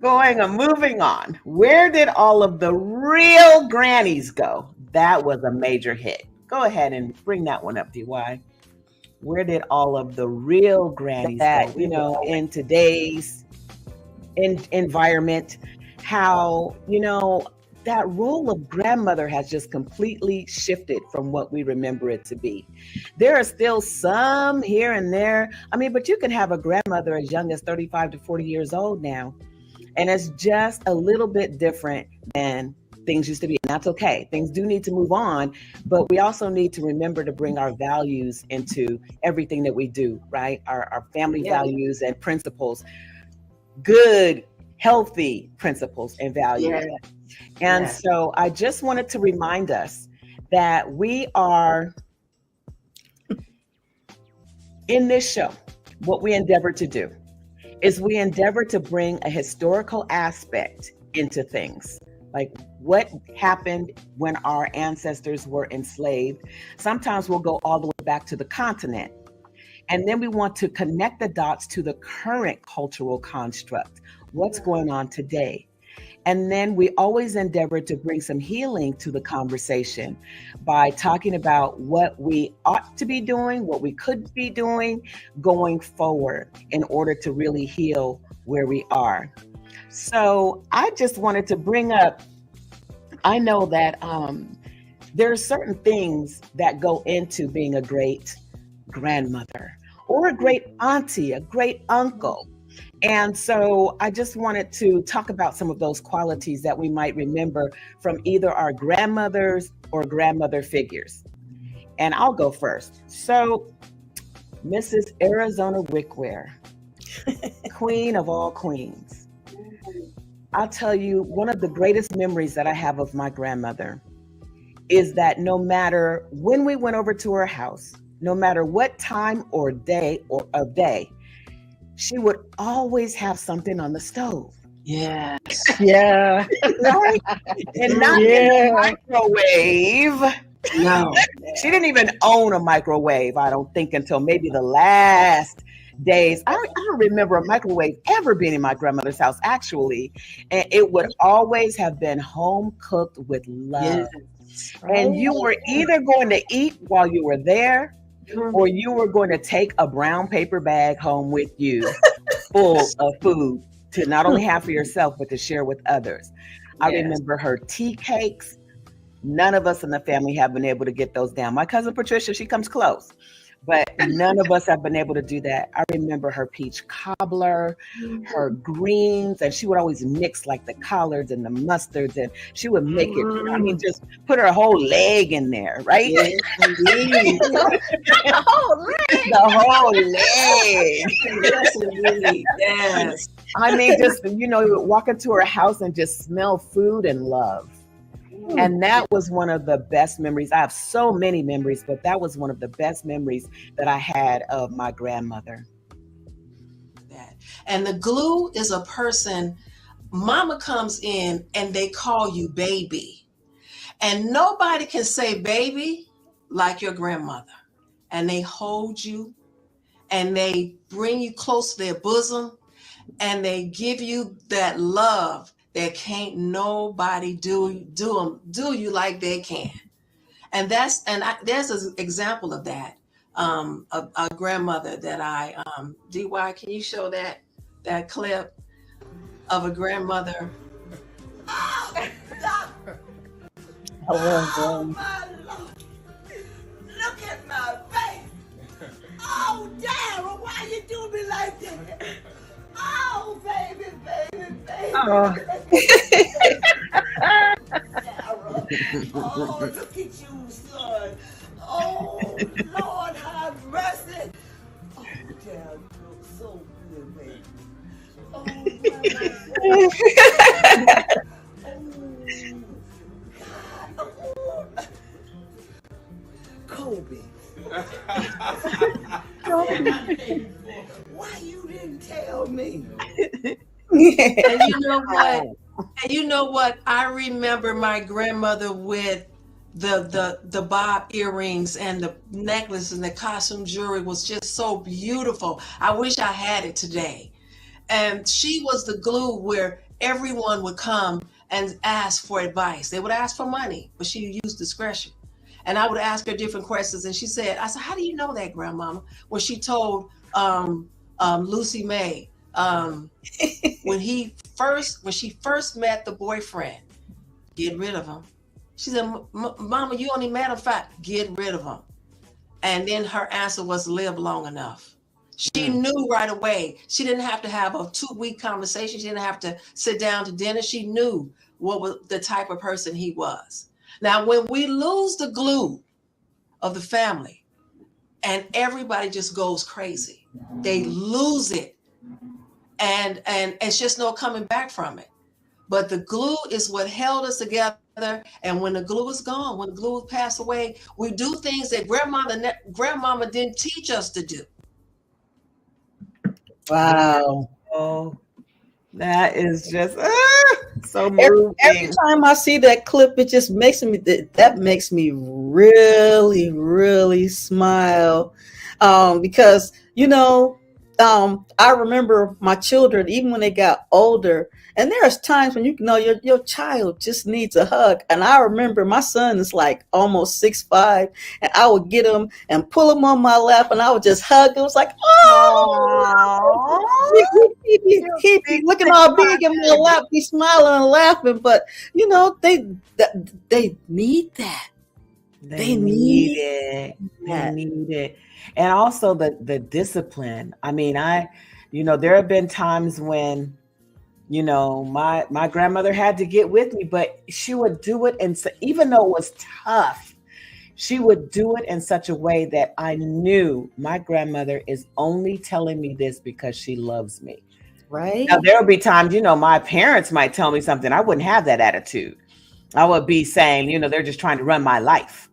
Moving on. Where did all of the real grannies go? That was a major hit. Go ahead and bring that one up, DY. Where did all of the real grannies go? In today's environment, how, that role of grandmother has just completely shifted from what we remember it to be. There are still some here and there. But you can have a grandmother as young as 35 to 40 years old now. And it's just a little bit different than things used to be. And that's okay. Things do need to move on, but we also need to remember to bring our values into everything that we do, right? Our family values and principles, good, healthy principles and values. And so I just wanted to remind us that we are in this show. What we endeavor to do is we endeavor to bring a historical aspect into things, like what happened when our ancestors were enslaved. Sometimes we'll go all the way back to the continent. And then we want to connect the dots to the current cultural construct, what's going on today. And then we always endeavor to bring some healing to the conversation by talking about what we ought to be doing, what we could be doing going forward in order to really heal where we are. So I just wanted to bring up, I know that there are certain things that go into being a great grandmother or a great auntie, a great uncle. And so I just wanted to talk about some of those qualities that we might remember from either our grandmothers or grandmother figures. And I'll go first. So Mrs. Arizona Wickware, queen of all queens. I'll tell you, one of the greatest memories that I have of my grandmother is that no matter when we went over to her house, no matter what time or day or of day, she would always have something on the stove. Yes. Yeah. Right? And not in the microwave. No. She didn't even own a microwave, I don't think, until maybe the last days. I don't remember a microwave ever being in my grandmother's house, actually. And it would always have been home cooked with love. Yes. And you were either going to eat while you were there, or you were going to take a brown paper bag home with you full of food to not only have for yourself, but to share with others. I remember her tea cakes. None of us in the family have been able to get those down. My cousin Patricia, she comes close, but none of us have been able to do that. I remember her peach cobbler, her greens, and she would always mix like the collards and the mustards, and she would make it, I mean, just put her whole leg in there, right? Yes, indeed. The whole leg. Yes, indeed. Yes. I mean, just, you know, you would walk into her house and just smell food and love. And that was one of the best memories. I have so many memories, but that was one of the best memories that I had of my grandmother. And the glue is a person, mama comes in and they call you baby. And nobody can say baby like your grandmother. And they hold you and they bring you close to their bosom and they give you that love that can't nobody do you like they can. And there's an example of that. A grandmother that I, DY, can you show that clip of a grandmother? Oh, my Lord. Look at my face. Oh, Daryl, why you do me like that? Oh, baby. Oh. Oh, look at you, son. Oh, Lord, have mercy. Oh, Dad, you look so good, baby. Oh, my God. Kobe. Why you didn't tell me? And you know what? I remember my grandmother with the bob earrings and the necklace and the costume jewelry was just so beautiful. I wish I had it today. And she was the glue where everyone would come and ask for advice. They would ask for money, but she used discretion. And I would ask her different questions. And she said, I said, how do you know that, grandmama? When she told Lucy May, when she first met the boyfriend, get rid of him. She said, Mama, you only met him 5, get rid of him. And then her answer was live long enough. She knew right away. She didn't have to have a 2-week conversation. She didn't have to sit down to dinner. She knew what was the type of person he was. Now, when we lose the glue of the family and everybody just goes crazy, they lose it. And it's just no coming back from it. But the glue is what held us together. And when the glue is gone, when the glue passed away, we do things that grandmama didn't teach us to do. Wow. Oh, that is just so moving. Every time I see that clip, it just makes me really, really smile. Because, I remember my children, even when they got older, and there's times when your child just needs a hug. And I remember my son is like almost 6'5", and I would get him and pull him on my lap, and I would just hug him. It was like, oh, he be looking all big in my lap, be smiling and laughing. But they need that. They need it. They need it. And also the discipline. I mean, there have been times when, my grandmother had to get with me, but she would do it. And so, even though it was tough, she would do it in such a way that I knew my grandmother is only telling me this because she loves me. Right. Now, there will be times, my parents might tell me something. I wouldn't have that attitude. I would be saying, you know, they're just trying to run my life.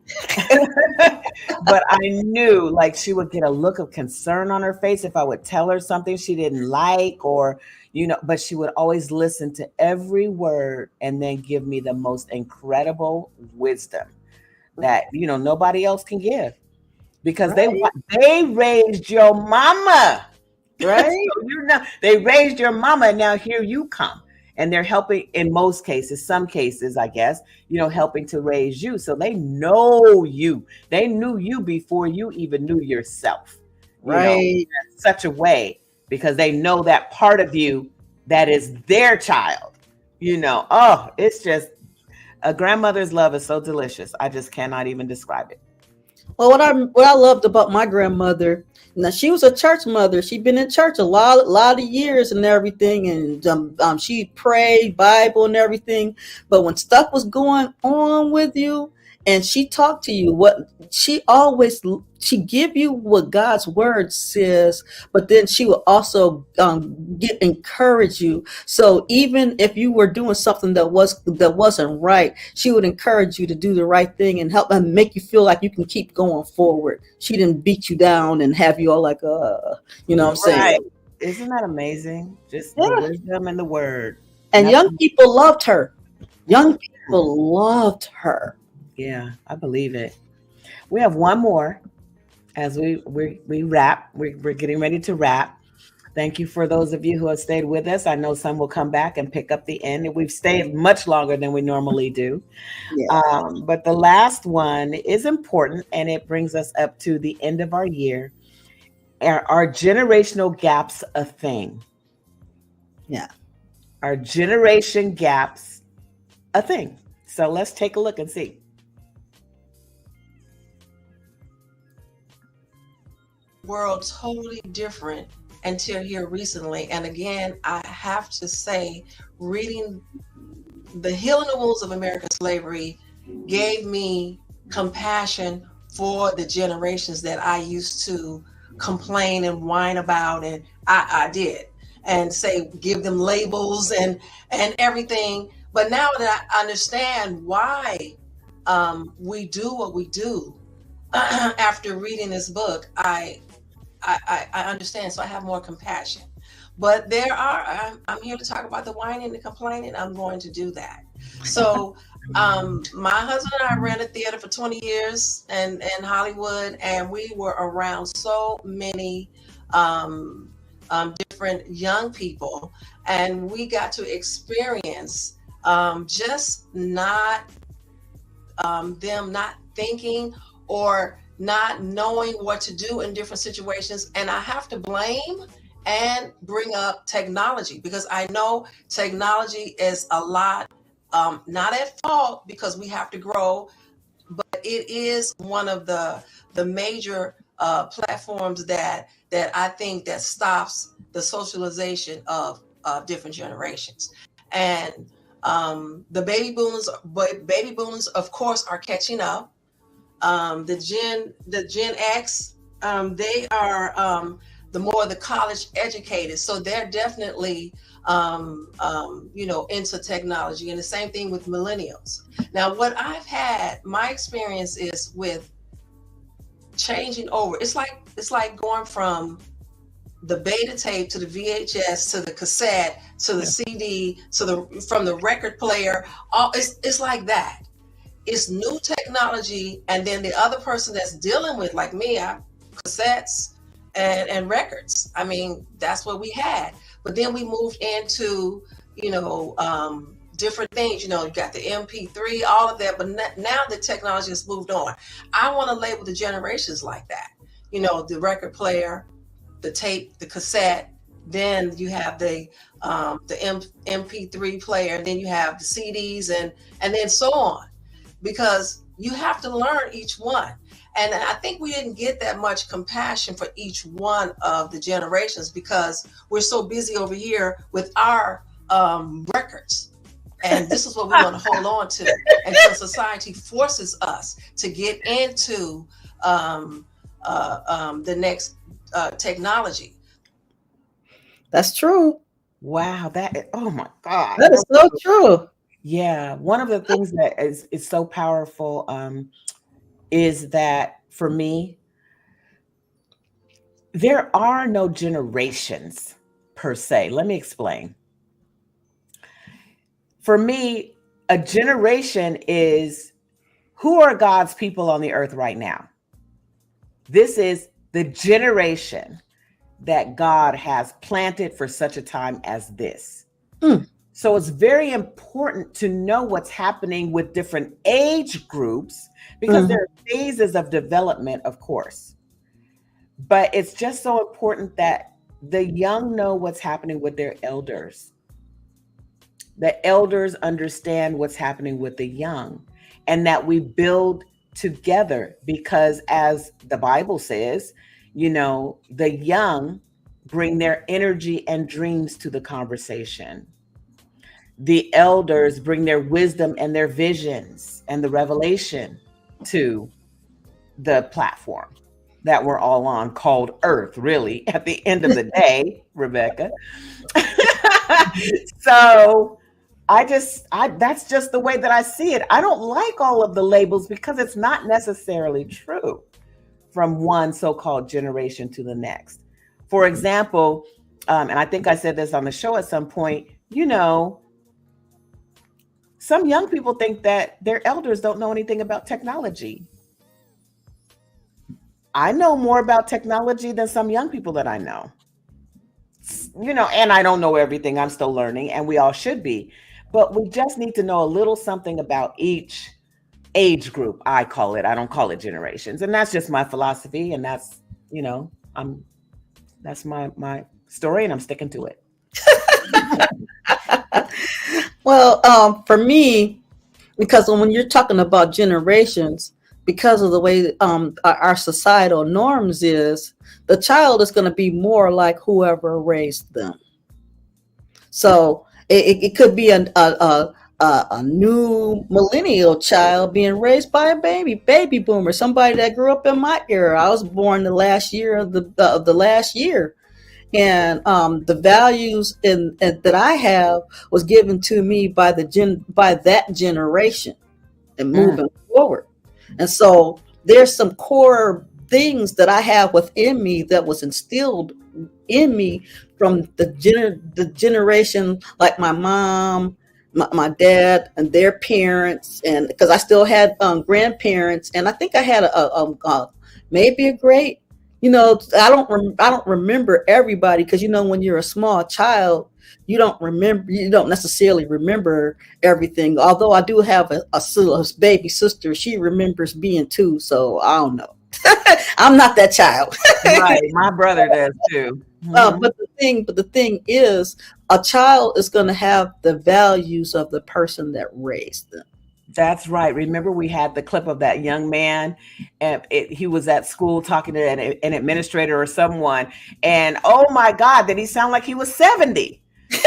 But I knew like she would get a look of concern on her face if I would tell her something she didn't like, or, you know, but she would always listen to every word and then give me the most incredible wisdom that, you know, nobody else can give, because they raised your mama, right? So you know, they raised your mama, and now here you come. And they're helping in most cases, some cases, I guess, you know, helping to raise you. So they know you. They knew you before you even knew yourself. Right. You know, in such a way, because they know that part of you that is their child. You know, oh, it's just a grandmother's love is so delicious. I just cannot even describe it. Well, what I loved about my grandmother, now she was a church mother. She'd been in church a lot of years and everything, and she prayed Bible and everything. But when stuff was going on with you, and she talked to you, she give you what God's word says, but then she will also encourage you. So even if you were doing something that wasn't right, she would encourage you to do the right thing and help and make you feel like you can keep going forward. She didn't beat you down and have you all like, you know what I'm saying? Isn't that amazing? Just the wisdom and the word. And young people loved her. Young people loved her. Yeah, I believe it. We have one more as we wrap. We're getting ready to wrap. Thank you for those of you who have stayed with us. I know some will come back and pick up the end. We've stayed much longer than we normally do. Yeah. But the last one is important, and it brings us up to the end of our year. Are generational gaps a thing? Yeah. Are generation gaps a thing? So let's take a look and see. World totally different until here recently. And again, I have to say, reading The Healing the Wounds of American Slavery gave me compassion for the generations that I used to complain and whine about, and I did, and say, give them labels and everything. But now that I understand why we do what we do, after reading this book, I understand, so I have more compassion. But I'm here to talk about the whining and the complaining. I'm going to do that. So my husband and I ran a theater for 20 years in Hollywood, and we were around so many different young people, and we got to experience just not them not thinking or not knowing what to do in different situations. And I have to blame and bring up technology, because I know technology is a lot, not at fault, because we have to grow, but it is one of the major platforms that I think that stops the socialization of different generations. And the baby boomers, of course, are catching up. The Gen X, they are the more the college educated, so they're definitely into technology, and the same thing with millennials. Now, what I've had, my experience is with changing over. It's like going from the beta tape to the VHS to the cassette to the CD from the record player. It's like that. It's new technology, and then the other person that's dealing with, like me, I cassettes and records. I mean, that's what we had. But then we moved into, different things. You got the MP3, all of that. But now the technology has moved on. I want to label the generations like that. The record player, the tape, the cassette. Then you have the MP3 player, and then you have the CDs, and then so on. Because you have to learn each one. And I think we didn't get that much compassion for each one of the generations, because we're so busy over here with our records. And this is what we want to hold on to until society forces us to get into the next technology. That's true. Wow, oh my God. That is so true. Yeah, one of the things that is so powerful is that for me, there are no generations per se. Let me explain. For me, a generation is who are God's people on the earth right now? This is the generation that God has planted for such a time as this. So it's very important to know what's happening with different age groups because there are phases of development, of course. But it's just so important that the young know what's happening with their elders. The elders understand what's happening with the young, and that we build together because, as the Bible says, the young bring their energy and dreams to the conversation. The elders bring their wisdom and their visions and the revelation to the platform that we're all on, called Earth, really, at the end of the day, Rebecca. So that's just the way that I see it. I don't like all of the labels because it's not necessarily true from one so-called generation to the next. For example, and I think I said this on the show at some point, some young people think that their elders don't know anything about technology. I know more about technology than some young people that I know. And I don't know everything. I'm still learning, and we all should be. But we just need to know a little something about each age group. I call it. I don't call it generations. And that's just my philosophy. And that's, that's my story, and I'm sticking to it. Well, for me, because when you're talking about generations, because of the way our societal norms is, the child is going to be more like whoever raised them. So it could be a new millennial child being raised by a baby boomer, somebody that grew up in my era. I was born the last year of the last year. And the values that I have was given to me by that generation and moving forward. And so there's some core things that I have within me that was instilled in me from the generation, like my mom, my dad, and their parents, and because I still had grandparents, and I think I had maybe a great. I don't remember everybody because when you're a small child, you don't necessarily remember everything. Although I do have a baby sister, she remembers being 2, so I don't know. I'm not that child. Right, my brother does too. But the thing is, a child is going to have the values of the person that raised them. That's right. Remember, we had the clip of that young man, and he was at school talking to an administrator or someone, and oh my God, did he sound like he was 70? No,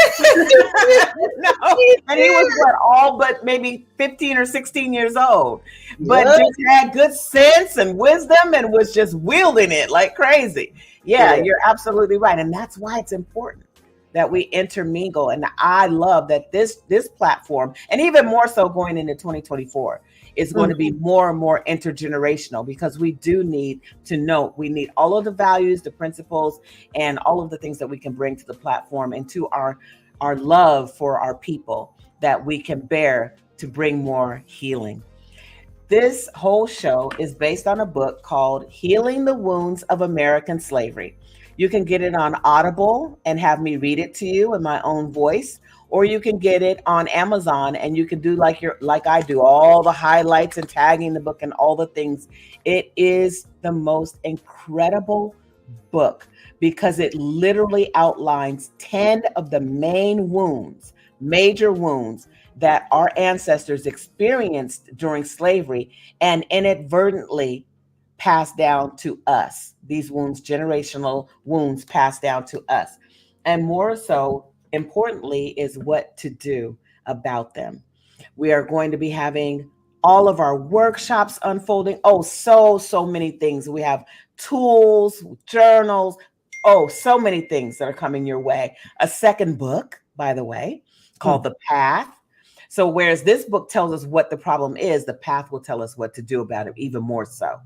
and he was all but maybe 15 or 16 years old, but just had good sense and wisdom and was just wielding it like crazy. Yeah, you're absolutely right, and that's why it's important that we intermingle. And I love that this platform, and even more so going into 2024, is going to be more and more intergenerational, because we do need to know, we need all of the values, the principles, and all of the things that we can bring to the platform and to our love for our people that we can bear to bring more healing. This whole show is based on a book called Healing the Wounds of American Slavery. You can get it on Audible and have me read it to you in my own voice, or you can get it on Amazon and you can do like I do, all the highlights and tagging the book and all the things. It is the most incredible book because it literally outlines 10 of the major wounds that our ancestors experienced during slavery and inadvertently passed down to us. These wounds, generational wounds, passed down to us. And more so, importantly, is what to do about them. We are going to be having all of our workshops unfolding. Oh, so many things. We have tools, journals. Oh, so many things that are coming your way. A second book, by the way, called The Path. So whereas this book tells us what the problem is, the path will tell us what to do about it, even more so.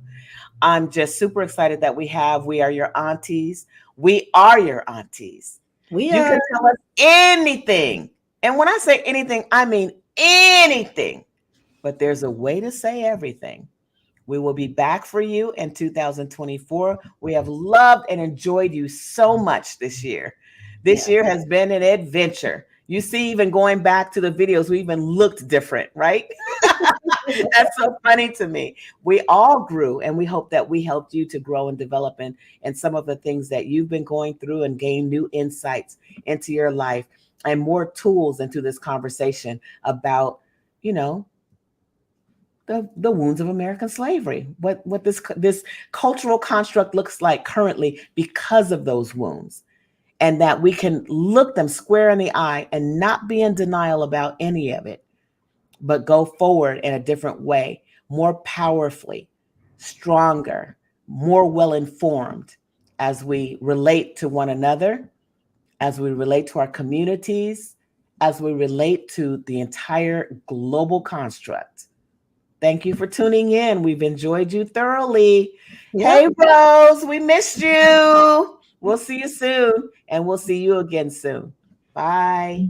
I'm just super excited that We Are Your Aunties. We are your aunties. You can tell us anything. And when I say anything, I mean anything. But there's a way to say everything. We will be back for you in 2024. We have loved and enjoyed you so much this year. This year has been an adventure. You see, even going back to the videos, we even looked different, right? That's so funny to me. We all grew, and we hope that we helped you to grow and develop in some of the things that you've been going through and gain new insights into your life and more tools into this conversation about, you know, the wounds of American slavery, what this cultural construct looks like currently because of those wounds, and that we can look them square in the eye and not be in denial about any of it, but go forward in a different way, more powerfully, stronger, more well-informed as we relate to one another, as we relate to our communities, as we relate to the entire global construct. Thank you for tuning in. We've enjoyed you thoroughly. Hey, Rose, we missed you. We'll see you soon, and we'll see you again soon. Bye.